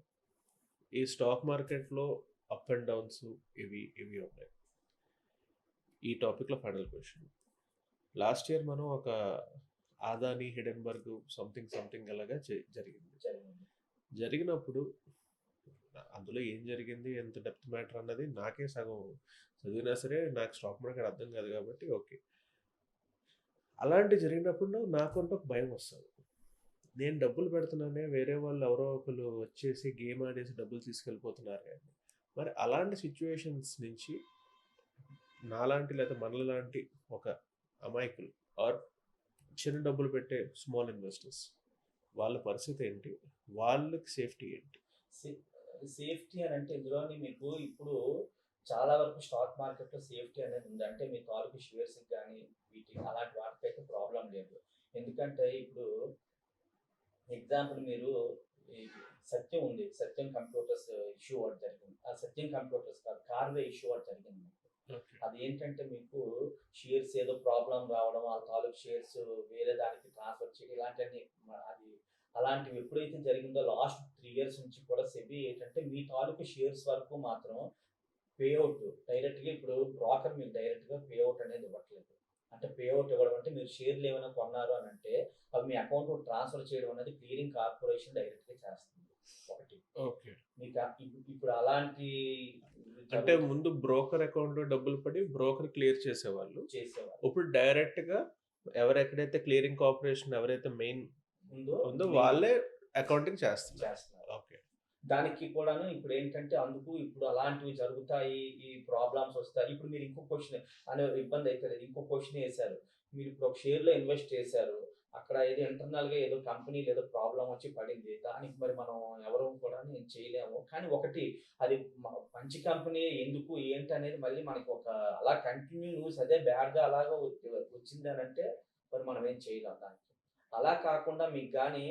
[SPEAKER 1] ఈ స్టాక్ మార్కెట్‌లో అప్ అండ్ డౌన్స్ ఇవి ఉన్నాయి. ఈ టాపిక్‌లో ఫైనల్ క్వశ్చన్. లాస్ట్ ఇయర్ మనం ఒక అదానీ, హిడెన్బర్గ్ సంథింగ్ అలాగా జరిగింది. జరిగినప్పుడు అందులో ఏం జరిగింది, ఎంత డెప్త్ మ్యాటర్ అన్నది నాకే సగం చదివినా సరే నాకు స్టాక్ మార్కెట్ అర్థం కాదు కాబట్టి ఓకే. అలాంటివి జరిగినప్పుడు నాకంటూ ఒక భయం వస్తుంది. నేను డబ్బులు పెడుతున్నానే, వేరే వాళ్ళు ఎవరో ఒకరు వచ్చేసి గేమ్ ఆడేసి డబ్బులు తీసుకెళ్ళిపోతున్నారు కానీ మరి అలాంటి సిచ్యువేషన్స్ నుంచి నాలాంటి లేదా మనలాంటి ఒక అమాయకులు ఆర్ చిన్న డబ్బులు పెట్టే స్మాల్ ఇన్వెస్టర్స్ వాళ్ళ పరిస్థితి ఏంటి, వాళ్ళకి సేఫ్టీ ఏంటి?
[SPEAKER 2] సేఫ్టీ అని అంటే ఇందులోని మీకు ఇప్పుడు చాలా వరకు స్టాక్ మార్కెట్‌లో సేఫ్టీ అనేది ఉంది. అంటే మీ తాలూకు షేర్స్‌కి గానీ, వీటికి అలాంటి వాటికైతే ప్రాబ్లమ్ లేదు. ఎందుకంటే ఇప్పుడు ఎగ్జాంపుల్ మీరు ఈ సత్యం ఉంది. సత్యం కంప్యూటర్స్ ఇష్యూ ఒకటి జరిగింది. ఆ సత్యం కంప్యూటర్స్ కాదు, కార్వే ఇష్యూ ఒకటి జరిగింది మీకు. అదేంటంటే మీకు షేర్స్ ఏదో ప్రాబ్లమ్ రావడం, వాళ్ళ తాలూకు షేర్స్ వేరే దానికి ట్రాన్స్‌ఫర్ చేయడం ఇలాంటివన్నీ అది అలాంటివి ఎప్పుడైతే జరిగిందో లాస్ట్ 3 ఇయర్స్ నుంచి కూడా సెబీ ఏంటంటే మీ తాలూకు షేర్స్ వరకు మాత్రం పేఅవుట్ డైరెక్ట్‌గా ఇప్పుడు బ్రోకర్ మీకు డైరెక్ట్‌గా పేఅవుట్ అనేది ఇవ్వట్లేదు. అంటే పేఅవుట్ ఇవ్వడం అంటే మీరు షేర్లు ఏమైనా కొన్నారు అని అంటే అవి మీ అకౌంట్‌లో ట్రాన్స్‌ఫర్ చేయడం అనేది క్లియరింగ్ కార్పొరేషన్ డైరెక్ట్‌గా చేస్తుంది. ఒకటి.
[SPEAKER 1] ఓకే.
[SPEAKER 2] మీకు ఇప్పుడు అలాంటి
[SPEAKER 1] అంటే ముందు బ్రోకర్ అకౌంట్‌లో డబ్బులు పడి బ్రోకర్ క్లియర్ చేసేవాళ్ళు. ఇప్పుడు డైరెక్ట్‌గా ఎవరెక్కడైతే క్లియరింగ్ కార్పొరేషన్ ఎవరైతే మెయిన్ ఉందో వాళ్ళే అకౌంటింగ్ చేస్తున్నారు. ఓకే.
[SPEAKER 2] దానికి కూడాను ఇప్పుడేంటంటే ఇప్పుడు అలాంటివి జరుగుతాయి. ఈ ప్రాబ్లమ్స్ వస్తాయి. ఇప్పుడు మీరు ఇంకో క్వెషన్ అనే ఇబ్బంది అయితే లేదు. ఇంకో క్వెషన్ ఏసారు. మీరు ఇప్పుడు ఒక షేర్‌లో ఇన్వెస్ట్ చేశారు. అక్కడ ఏదో ఇంటర్నల్‌గా ఏదో కంపెనీలో ఏదో ప్రాబ్లమ్ వచ్చి పడింది. దానికి మరి మనం ఎవరు కూడా ఏం చేయలేము. కానీ ఒకటి అది మంచి కంపెనీ ఎందుకు ఏంటి అనేది మళ్ళీ మనకి ఒక అలా కంటిన్యూ న్యూస్ అదే బ్యాడ్‌గా అలాగా వచ్చిందనంటే మరి మనం ఏం చేయలేం దానికి. అలా కాకుండా మీకు గాని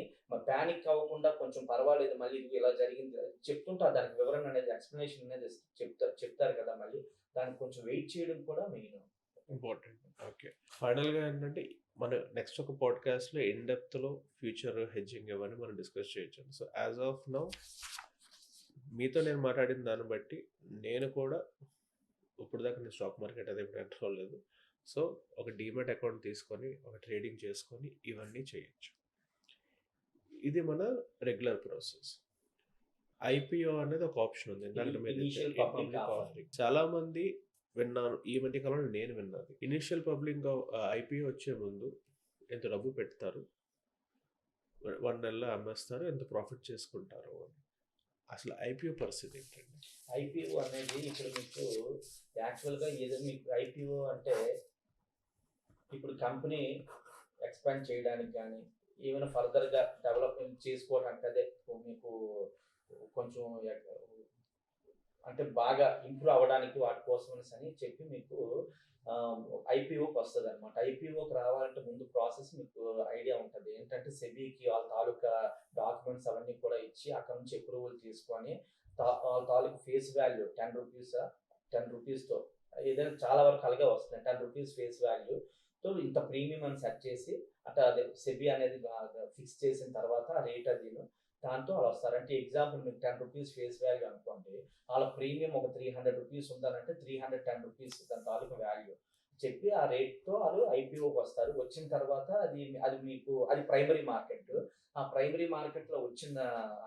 [SPEAKER 2] పానిక్ అవ్వకుండా కొంచెం పర్వాలేదు మళ్ళీ ఇది ఇలా జరిగింది చెప్తుంటారు. దానికి వివరణ అనేది ఎక్స్‌ప్లనేషన్ అనేది చెప్తారు కదా! మళ్ళీ దానికి కొంచెం వెయిట్ చేయడం కూడా మెయిన్.
[SPEAKER 1] ఇంపార్టెంట్. ఓకే. ఫైనల్‌గా ఏంటంటే మన నెక్స్ట్ ఒక పాడ్‌కాస్ట్‌లో ఇన్ డెప్త్‌లో ఫ్యూచర్ హెడ్జింగ్ ఇవన్నీ మనం డిస్కస్ చేయొచ్చు. సో, యాస్ ఆఫ్ నౌ మీతో నేను మాట్లాడిన దాన్ని బట్టి నేను కూడా ఇప్పటిదాకా నేను స్టాక్ మార్కెట్ అది ఎప్పుడు ఎంటర్ అవ్వలేదు. సో, ఒక డీమ్యాట్ అకౌంట్ తీసుకొని ఒక ట్రేడింగ్ చేసుకొని ఇవన్నీ చేయొచ్చు. ఇది మన రెగ్యులర్ ప్రాసెస్. ఐపీఓ అనేది ఒక ఆప్షన్ ఉంది. ఇందాక మీరు
[SPEAKER 2] ఇనీషియల్ పబ్లిక్ ఆఫరింగ్.
[SPEAKER 1] చాలామంది విన్నాను. ఈ మధ్య కాలంలో నేను విన్నది. ఇనీషియల్ పబ్లిక్ ఐపీఓ వచ్చే ముందు ఎంత డబ్బు పెడతారు, 1 నెలలో అమ్మేస్తారు, ఎంత ప్రాఫిట్ చేసుకుంటారు అని. అసలు ఐపీఓ పరిస్థితి ఏంటండి?
[SPEAKER 2] ఐపీఓ అనేది ఇప్పుడు మీకు యాక్చువల్‌గా ఏదో మీకు ఐపీఓ అంటే ఇప్పుడు కంపెనీ ఎక్స్పాండ్ చేయడానికి కానీ ఏమైనా ఫర్దర్గా డెవలప్మెంట్ చేసుకోవడానికి అదే మీకు కొంచెం అంటే బాగా ఇంప్రూవ్ అవ్వడానికి వాటి కోసం అని చెప్పి మీకు ఐపీఓకి వస్తుంది అనమాట. ఐపీఓకి రావాలంటే ముందు ప్రాసెస్ మీకు ఐడియా ఉంటుంది. ఏంటంటే సెబీకి వాళ్ళ తాలూకా డాక్యుమెంట్స్ అవన్నీ కూడా ఇచ్చి అక్కడ నుంచి అప్రూవల్ తీసుకొని వాళ్ళ తాలూకు ఫేస్ వాల్యూ ₹10 ఏదైనా చాలా వరకు అలాగే వస్తుంది. ₹10 ఫేస్ వాల్యూ తో ఇంత ప్రీమియం అని సెట్ చేసి అట్లా అదే సెబీ అనేది ఫిక్స్ చేసిన తర్వాత ఆ రేట్ అది దాంతో వాళ్ళు వస్తారు. అంటే ఎగ్జాంపుల్ మీకు ₹10 ఫేస్ వాల్యూ అనుకోండి, వాళ్ళ ప్రీమియం ఒక ₹300 ఉందనంటే ₹310 దాని తాలూకు వాల్యూ చెప్పి ఆ రేట్తో వాళ్ళు ఐపీఓకి వస్తారు. వచ్చిన తర్వాత అది మీకు అది ప్రైమరీ మార్కెట్. ఆ ప్రైమరీ మార్కెట్లో వచ్చిన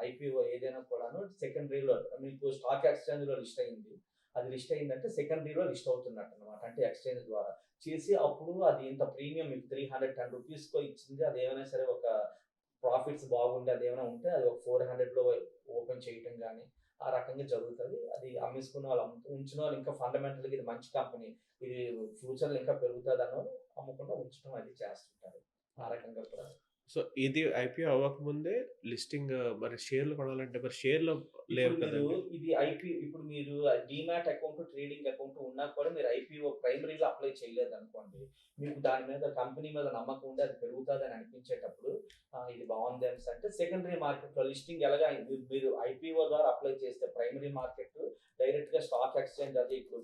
[SPEAKER 2] ఐపీఓ ఏదైనా కూడాను సెకండరీలో మీకు స్టాక్ ఎక్స్చేంజ్లో లిస్ట్ అయింది. అది లిస్ట్ అయిందంటే సెకండరీలో లిస్ట్ అవుతున్నట్టు అనమాట. అంటే ఎక్స్చేంజ్ ద్వారా చేసి అప్పుడు అది ఇంత ప్రీమియం మీకు ₹310 ఇచ్చింది. అది ఏమైనా సరే ఒక ప్రాఫిట్స్ బాగుండి అది ఏమైనా ఉంటే అది ఒక 400లో ఓపెన్ చేయటం కానీ ఆ రకంగా జరుగుతుంది. అది అమ్మేసుకున్న వాళ్ళు ఉంచిన వాళ్ళు ఇంకా ఫండమెంటల్గా ఇది మంచి కంపెనీ, ఇది ఫ్యూచర్లో ఇంకా పెరుగుతుంది అన్న అమ్మకుండా ఉంచడం అది చేస్తుంటారు. ఆ రకంగా కూడా.
[SPEAKER 1] సో ఇది ఐపీఓ అవ్వకముందే లిస్టింగ్ మరి షేర్లు కొనాలంటే మరి షేర్లు లేవు
[SPEAKER 2] ఇప్పుడు
[SPEAKER 1] కదండి.
[SPEAKER 2] ఇప్పుడు మీరు డీమ్యాట్ అకౌంట్, ట్రేడింగ్ అకౌంట్ ఉన్నా కూడా మీరు ఐపీఓ ప్రైమరీలో అప్లై చేయలేదు అనుకోండి, మీకు దాని మీద కంపెనీ మీద నమ్మకం ఉండి అది పెరుగుతుందని అనిపించేటప్పుడు ఇది బాగుంది అంటే సెకండరీ మార్కెట్లో లిస్టింగ్ ఎలాగా మీరు ఐపీఓ ద్వారా అప్లై చేస్తే ప్రైమరీ మార్కెట్ డైరెక్ట్ గా స్టాక్ ఎక్స్చేంజ్ అది ఇప్పుడు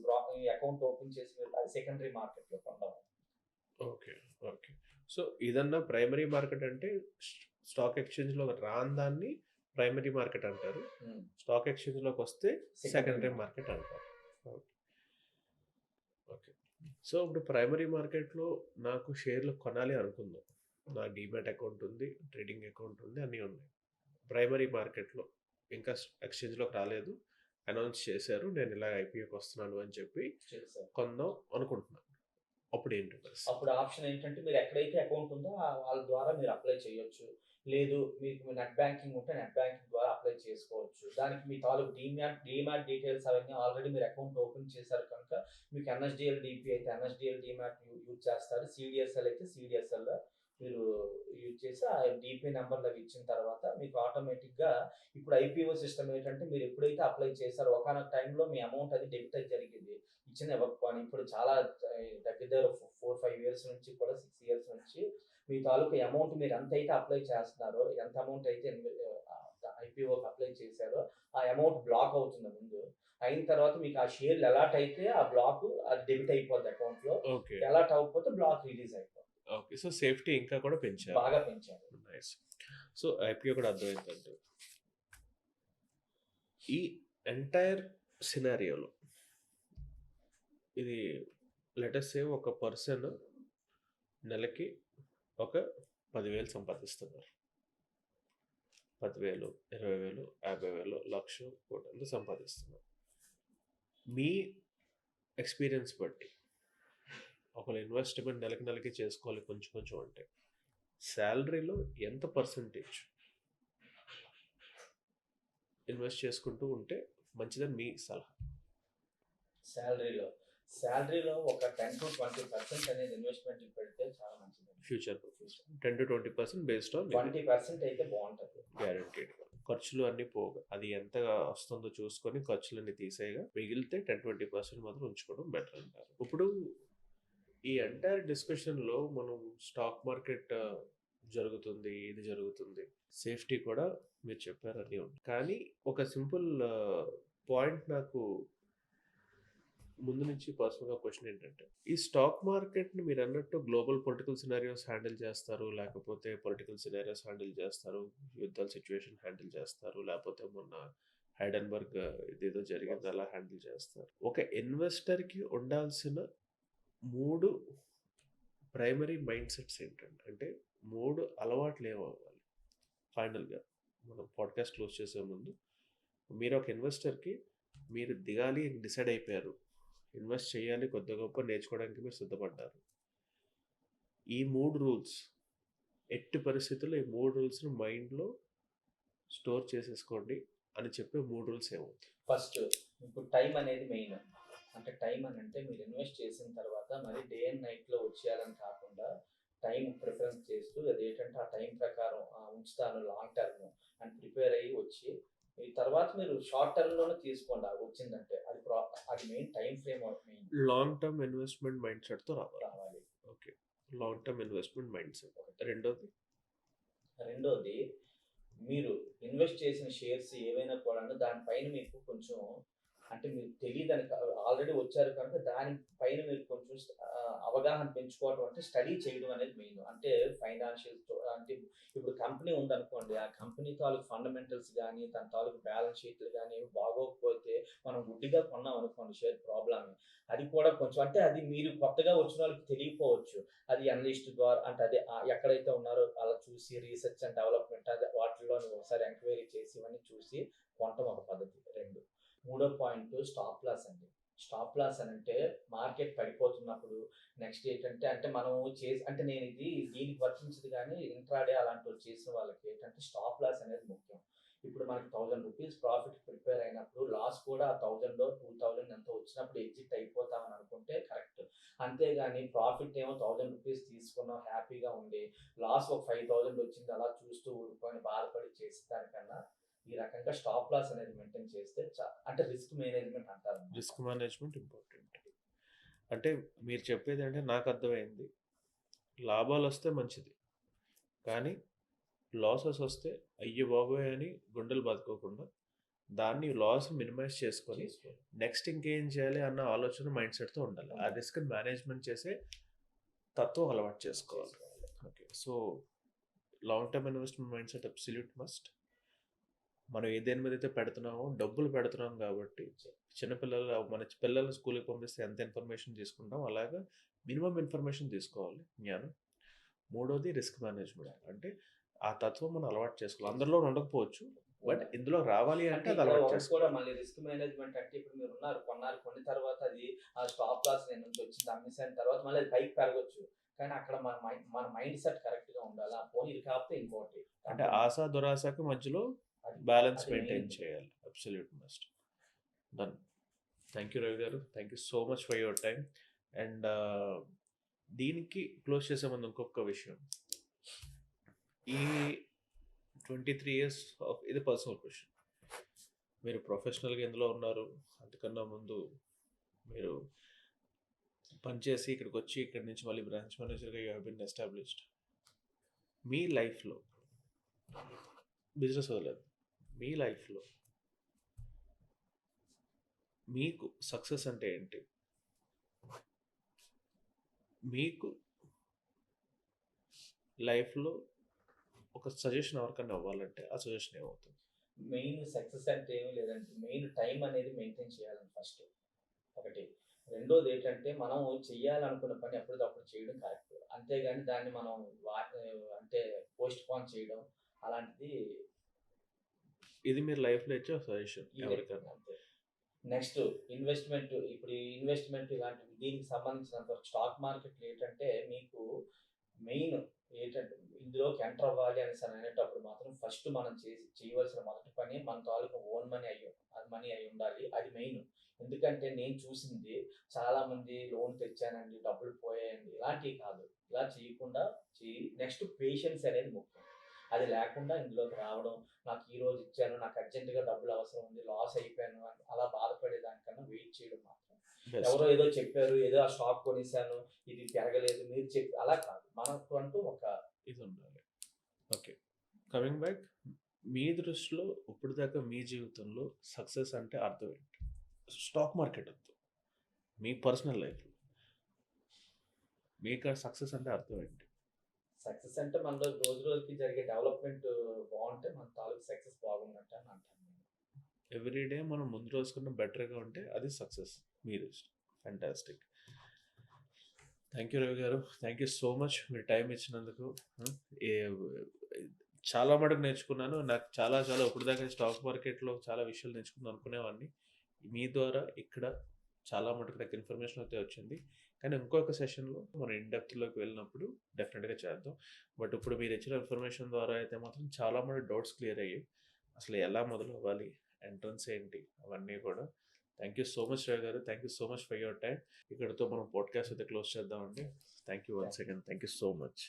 [SPEAKER 2] అకౌంట్ ఓపెన్ చేసి మీరు అది సెకండరీ మార్కెట్లో కొనడం.
[SPEAKER 1] Okay, okay. సో ఇదన్నా ప్రైమరీ మార్కెట్ అంటే స్టాక్ ఎక్స్చేంజ్లో రాని దాన్ని ప్రైమరీ మార్కెట్ అంటారు. స్టాక్ ఎక్స్చేంజ్లోకి వస్తే సెకండరీ మార్కెట్ అంటారు. ఓకే. సో ఇప్పుడు ప్రైమరీ మార్కెట్లో నాకు షేర్లు కొనాలి అనుకుందాం. నా డీమ్యాట్ అకౌంట్ ఉంది, ట్రేడింగ్ అకౌంట్ ఉంది, అన్నీ ఉన్నాయి. ప్రైమరీ మార్కెట్లో ఇంకా ఎక్స్చేంజ్లోకి రాలేదు, అనౌన్స్ చేశారు నేను ఇలా ఐపీఓకి వస్తున్నాను అని చెప్పి కొందాం అనుకుంటున్నాను. అప్పుడు ఏంటి పరిస్థితి?
[SPEAKER 2] అప్పుడు ఆప్షన్ ఏంటంటే మీరు ఎక్కడైతే అకౌంట్ ఉందో వాళ్ళ ద్వారా మీరు అప్లై చేయొచ్చు. లేదు మీకు నెట్ బ్యాంకింగ్ ఉంటే నెట్ బ్యాంకింగ్ ద్వారా అప్లై చేసుకోవచ్చు. దానికి మీ తాలూకు డీమ్యాట్ డీటెయిల్స్ అవన్నీ ఆల్రెడీ మీరు అకౌంట్ ఓపెన్ చేశారు కనుక మీకు ఎన్ఎస్డిఎల్ డిపి అయితే ఎన్ఎస్డిఎల్ డీమ్యాట్ యూజ్ చేస్తారు. సిడిఎస్ఎల్ అయితే సిడిఎస్ఎల్ మీరు యూజ్ చేసి ఆ డిపి నెంబర్లు అవి ఇచ్చిన తర్వాత మీకు ఆటోమేటిక్గా ఇప్పుడు ఐపీఓ సిస్టమ్ ఏంటంటే మీరు ఎప్పుడైతే అప్లై చేశారో ఒకనొక టైంలో మీ అమౌంట్ అది డెబిట్ అది జరిగింది ఇచ్చిన ఇవ్వకపోని ఇప్పుడు చాలా దగ్గర 4-5 ఇయర్స్ నుంచి కూడా 6 ఇయర్స్ నుంచి మీ తాలూకు అమౌంట్ మీరు ఎంత అయితే అప్లై చేస్తున్నారో ఎంత అమౌంట్ అయితే ఐపీఓకి అప్లై చేశారో ఆ అమౌంట్ బ్లాక్ అవుతుంది ముందు. అయిన తర్వాత మీకు ఆ షేర్లు అలాట్ అయితే ఆ బ్లాక్ అది డెబిట్ అయిపోద్ది అకౌంట్లో. అలాట్ అవ్వకపోతే బ్లాక్ రిలీజ్ అయిపోతుంది.
[SPEAKER 1] ఓకే. సో సేఫ్టీ ఇంకా కూడా పెంచారు,
[SPEAKER 2] బాగా పెంచారు.
[SPEAKER 1] నైస్. సో ఐపీఓ కూడా అర్థమైందండి. ఈ ఎంటైర్ సినారియోలో ఇది లెటస్ సే ఒక పర్సన్ నెలకి ఒక 10,000 సంపాదిస్తున్నారు. 10,000, 20,000, 50,000, 1,00,000, కోటి అంతా సంపాదిస్తున్నారు. మీ ఎక్స్పీరియన్స్ బట్టి ఒకళ్ళు ఇన్వెస్ట్మెంట్ నెలకి చేసుకోవాలి కొంచెం కొంచెం అంటే శాలరీలో ఎంత పర్సంటేజ్ ఇన్వెస్ట్ చేసుకుంటూ ఉంటే మంచిదని మీ సలహా?
[SPEAKER 2] శాలరీలో ఒక 10-20% అనేది ఇన్వెస్ట్మెంట్ పెడితే చాలా మంచిది.
[SPEAKER 1] ఫ్యూచర్ 10-20% బేస్డ్ ఆన్
[SPEAKER 2] 20% అయితే బాగుంటుంది
[SPEAKER 1] గ్యారంటీడ్. ఖర్చులు అన్నీ పోగా అది ఎంత వస్తుందో చూసుకొని ఖర్చులన్నీ తీసేయగా మిగిలితే 10-20% మాత్రం ఉంచుకోవడం బెటర్ అంటారు. ఇప్పుడు ఈ ఎంటైర్ డిస్కషన్లో మనం స్టాక్ మార్కెట్ జరుగుతుంది, ఇది జరుగుతుంది, సేఫ్టీ కూడా మీరు చెప్పారు అన్నీ ఉంది. కానీ ఒక సింపుల్ పాయింట్ నాకు ముందు నుంచి పర్సనల్గా క్వశ్చన్ ఏంటంటే ఈ స్టాక్ మార్కెట్ని మీరు అన్నట్టు గ్లోబల్ పొలిటికల్ సినారియోస్ హ్యాండిల్ చేస్తారు, లేకపోతే పొలిటికల్ సినారియోస్ హ్యాండిల్ చేస్తారు, యుద్ధాల సిచ్యువేషన్ హ్యాండిల్ చేస్తారు, లేకపోతే మొన్న హైడెన్బర్గ్ ఇదేదో జరిగింది అలా హ్యాండిల్ చేస్తారు. ఒక ఇన్వెస్టర్కి ఉండాల్సిన 3 ప్రైమరీ మైండ్ సెట్స్ ఏంటంటే అంటే 3 అలవాట్లు ఏమవ్వాలి? ఫైనల్గా మనం పాడ్కాస్ట్ క్లోజ్ చేసే ముందు మీరు ఒక ఇన్వెస్టర్కి మీరు దిగాలి డిసైడ్ అయిపోయారు, ఇన్వెస్ట్ చేయాలి, కొద్ది గొప్ప నేర్చుకోవడానికి మీరు సిద్ధపడ్డారు. ఈ 3 రూల్స్ ఎట్టి పరిస్థితుల్లో ఈ 3 రూల్స్ని మైండ్లో స్టోర్ చేసేసుకోండి అని చెప్పే 3 రూల్స్ ఏమవుతాయి?
[SPEAKER 2] ఫస్ట్ ఇప్పుడు టైం అనేది మెయిన్. అంటే టైం అని అంటే మీరు ఇన్వెస్ట్ చేసిన తర్వాత మరి డే అండ్ నైట్లో వచ్చేయాలని కాకుండా టైం ప్రిఫరెన్స్ చేస్తూ అదేంటంటే ఆ టైం ప్రకారం ఉంచుతాను లాంగ్ టర్మ్ అని ప్రిపేర్ అయ్యి వచ్చి ఈ తర్వాత మీరు షార్ట్ టర్మ్‌లోనే తీసుకోండి వచ్చిందంటే. అది main time frame main
[SPEAKER 1] long term investment mind సెట్‌తో రావాలి.
[SPEAKER 2] రావాలి.
[SPEAKER 1] Okay. Long term investment mind set. రెండోది
[SPEAKER 2] రెండోది మీరు ఇన్వెస్ట్ చేసిన షేర్స్ ఏవైనా కూడాను దానిపైన మీకు కొంచెం అంటే మీకు తెలీదని ఆల్రెడీ వచ్చారు కనుక దానిపైన మీరు కొంచెం అవగాహన పెంచుకోవడం అంటే స్టడీ చేయడం అనేది మెయిన్. అంటే ఫైనాన్షియల్ అంటే ఇప్పుడు కంపెనీ ఉందనుకోండి. ఆ కంపెనీ తాలూకు ఫండమెంటల్స్ గానీ, దాని తాలూకు బ్యాలెన్స్ షీట్లు గానీ బాగోకపోతే మనం గుడ్డిగా కొన్నాం అనుకోండి షేర్ ప్రాబ్లమే. అది కూడా కొంచెం అంటే అది మీరు కొత్తగా వచ్చిన వాళ్ళకి తెలియకపోవచ్చు. అది అనలిస్ట్ ద్వారా అంటే అదే ఎక్కడైతే ఉన్నారో అలా చూసి రీసెర్చ్ అండ్ డెవలప్‌మెంట్ అదే వాటిల్లో ఒకసారి ఎంక్వైరీ చేసి ఇవన్నీ చూసి కొనటం ఒక పద్ధతి. 2 మూడో పాయింట్ స్టాప్ లాస్ అండి. స్టాప్ లాస్ అనంటే మార్కెట్ పడిపోతున్నప్పుడు నెక్స్ట్ ఏంటంటే అంటే మనము అంటే నేను దీనికి వర్తించదు గానీ ఇంట్రాడే అలాంటివి చేసిన వాళ్ళకి ఏంటంటే స్టాప్ లాస్ అనేది ముఖ్యం. ఇప్పుడు మనకి రూ. 1000 ప్రాఫిట్ ప్రిపేర్ అయినప్పుడు లాస్ కూడా ఆ 1000 2000 ఎంతో వచ్చినప్పుడు ఎగ్జిట్ అయిపోతామని అనుకుంటే కరెక్ట్. అంతేగాని ప్రాఫిట్ ఏమో రూ. 1000 తీసుకున్నాం హ్యాపీగా ఉండి లాస్ ఒక 5000 వచ్చింది అలా చూస్తూ ఊరుకొని బాధపడి చేసే దానికన్నా ఈ రకంగా స్టాప్ లాస్ అనేది మెయింటైన్ చేస్తే అంటే రిస్క్ మేనేజ్మెంట్ అంటారు.
[SPEAKER 1] Risk management important. అంటే మీరు చెప్పేది అంటే నాకు అర్థమైంది. లాభాలు వస్తే మంచిది. కానీ లాసెస్ వస్తే అయ్య బాబోయ్ అని గుండెలు బాదుకోకుండా దాన్ని లాస్ మినిమైజ్ చేసుకొని నెక్స్ట్ ఇంకేం చేయాలి అన్న ఆలోచన మైండ్ సెట్‌తో ఉండాలి. ఆ రిస్క్ మేనేజ్మెంట్ చేసే తత్వం అలవాటు చేసుకోవాలి. Okay. So long term investment mind set absolute must. మనం దేని మీద అయితే పెడుతున్నామో డబ్బులు పెడుతున్నాం కాబట్టి మన పిల్లల్ని స్కూల్‌కి పంపిస్తే ఎంత ఇన్ఫర్మేషన్ తీసుకుంటాం అలాగా మినిమమ్ ఇన్ఫర్మేషన్ తీసుకోవాలి జ్ఞానం. మూడోది రిస్క్ మేనేజ్మెంట్. అంటే ఆ తత్వం మనం అలవాటు చేసుకోవాలి. అందరిలో ఉండకపోవచ్చు. బట్ ఇందులో రావాలి అంటే అది అలవాటు
[SPEAKER 2] కూడా
[SPEAKER 1] చేసుకోవాలి.
[SPEAKER 2] మళ్ళీ రిస్క్ మేనేజ్మెంట్ అంటే ఇప్పుడు మీరు కొన్నారు కొన్ని తర్వాత అది ఆ స్టాప్ లాస్ నేను నుంచి వచ్చింది అమ్మేసిన తర్వాత మళ్ళీ అది పైకి పెరగొచ్చు. కానీ అక్కడ మన మైండ్ సెట్ కరెక్ట్‌గా ఉండాలి. పోనీ ఇది కాకపోతే ఇంకోటి.
[SPEAKER 1] అంటే ఆశ, దురాశకి మధ్యలో బ్యాలెన్స్ మెయింటైన్ చేయాలి. Absolute must. Done. Thank you Ravi garu. Thank you so much for your time. And దీనికి క్లోజ్ చేసే ముందు ఇంకొక విషయం. ఈ 23 ఇయర్స్ ఆఫ్ ఇది పర్సనల్ క్వశ్చన్. మీరు ప్రొఫెషనల్‌గా ఎందులో ఉన్నారు? అంతకన్నా ముందు మీరు పనిచేసి ఇక్కడికి వచ్చి ఇక్కడి నుంచి మళ్ళీ బ్రాంచ్ మేనేజర్‌గా యూ హావ్ బీన్ ఎస్టాబ్లిష్డ్. మీ లైఫ్‌లో బిజినెస్ వదలదు. మీ లైఫ్‌లో మీకు సక్సెస్ అంటే ఏంటి? మీకు లైఫ్‌లో ఒక సజెషన్ ఎవరికన్నా ఇవ్వాలంటే ఆ సజెషన్ ఏమవుతుంది?
[SPEAKER 2] మెయిన్ సక్సెస్ అంటే ఏమీ లేదండి. మెయిన్ టైం అనేది మెయింటైన్ చేయాలండి ఫస్ట్. ఒకటి. రెండోది ఏంటంటే మనం చేయాలనుకున్న పని ఎప్పటికప్పుడు చేయడం కరెక్ట్. అంతేగాని దాన్ని మనం అంటే పోస్ట్‌పోన్ చేయడం అలాంటిది
[SPEAKER 1] ఇది మీరు లైఫ్‌లో ఇచ్చే సజెషన్ ఎవరికన్నా.
[SPEAKER 2] అంతే. నెక్స్ట్ ఇన్వెస్ట్‌మెంట్ ఇప్పుడు ఈ ఇన్వెస్ట్‌మెంట్ ఇలాంటివి దీనికి సంబంధించినంత వరకు స్టాక్ మార్కెట్‌లో ఏంటంటే మీకు మెయిన్ ఏంటంటే ఇందులోకి ఎంటర్ అవ్వాలి అనేటప్పుడు మాత్రం ఫస్ట్ మనం చేయవలసిన మొదటి పని మన తాలూకా ఓన్ మనీ అయి ఉండాలి. అది మెయిన్. ఎందుకంటే నేను చూసింది చాలామంది లోన్ తెచ్చానండి, డబ్బులు పోయాయండి ఇలాంటివి కాదు. ఇలా చేయకుండా నెక్స్ట్ పేషెన్స్ అనేది ముఖ్యం. అది లేకుండా ఇందులోకి రావడం, నాకు ఈరోజు ఇచ్చాను, నాకు అర్జెంట్‌గా డబ్బులు అవసరం ఉంది, లాస్ అయిపోయాను అని అలా బాధపడే దానికన్నా వెయిట్ చేయడం మాత్రం. ఎవరో ఏదో చెప్పారు, ఏదో ఆ స్టాక్ కొనేసాను, ఇది పెరగలేదు, మీరు అలా కాదు. మనకు అంటూ ఒక
[SPEAKER 1] ఇది ఉండాలి. ఓకే. కమింగ్ బ్యాక్, మీ దృష్టిలో ఇప్పటిదాకా మీ జీవితంలో సక్సెస్ అంటే అర్థం ఏంటి? స్టాక్ మార్కెట్ వద్దు. మీ పర్సనల్ లైఫ్‌లో మీకు సక్సెస్ అంటే అర్థం ఏంటి?
[SPEAKER 2] సక్సెస్ అంటే మనలో రోజు రోజుకి జరిగే డెవలప్‌మెంట్ బావుంటే మన తాలూకు సక్సెస్ బాగున్నట్టు అని అంటాను నేను.
[SPEAKER 1] ఎవ్రీ డే మనం ముందు రోజు కన్నా బెటర్‌గా ఉంటే అది సక్సెస్ మీ దృష్టిలో. Fantastic. Thank you Ravi garu. Thank you so much మీరు టైం ఇచ్చినందుకు. చాలా మటుకు నేర్చుకున్నాను. నాకు చాలా ఇప్పటిదాకా స్టాక్ మార్కెట్‌లో చాలా విషయాలు నేర్చుకుందాం అనుకునేవాడిని. మీ ద్వారా ఇక్కడ చాలా మటుకు నాకు ఇన్ఫర్మేషన్ అయితే వచ్చింది. కానీ ఇంకొక సెషన్‌లో మనం ఇన్ డెప్త్‌లోకి వెళ్ళినప్పుడు డెఫినెట్‌గా చేద్దాం. బట్ ఇప్పుడు మీరు ఇచ్చిన ఇన్ఫర్మేషన్ ద్వారా అయితే మాత్రం చాలా మటుకు డౌట్స్ క్లియర్ అయ్యాయి. అసలు ఎలా మొదలవ్వాలి? ఎంట్రన్స్ ఏంటి? అవన్నీ కూడా. Thank you so much Ravi garu. Thank you so much for your time. ఇక్కడితో మనం పాడ్‌కాస్ట్ అయితే క్లోజ్ చేద్దామండి. Thank you once again. Thank you so much.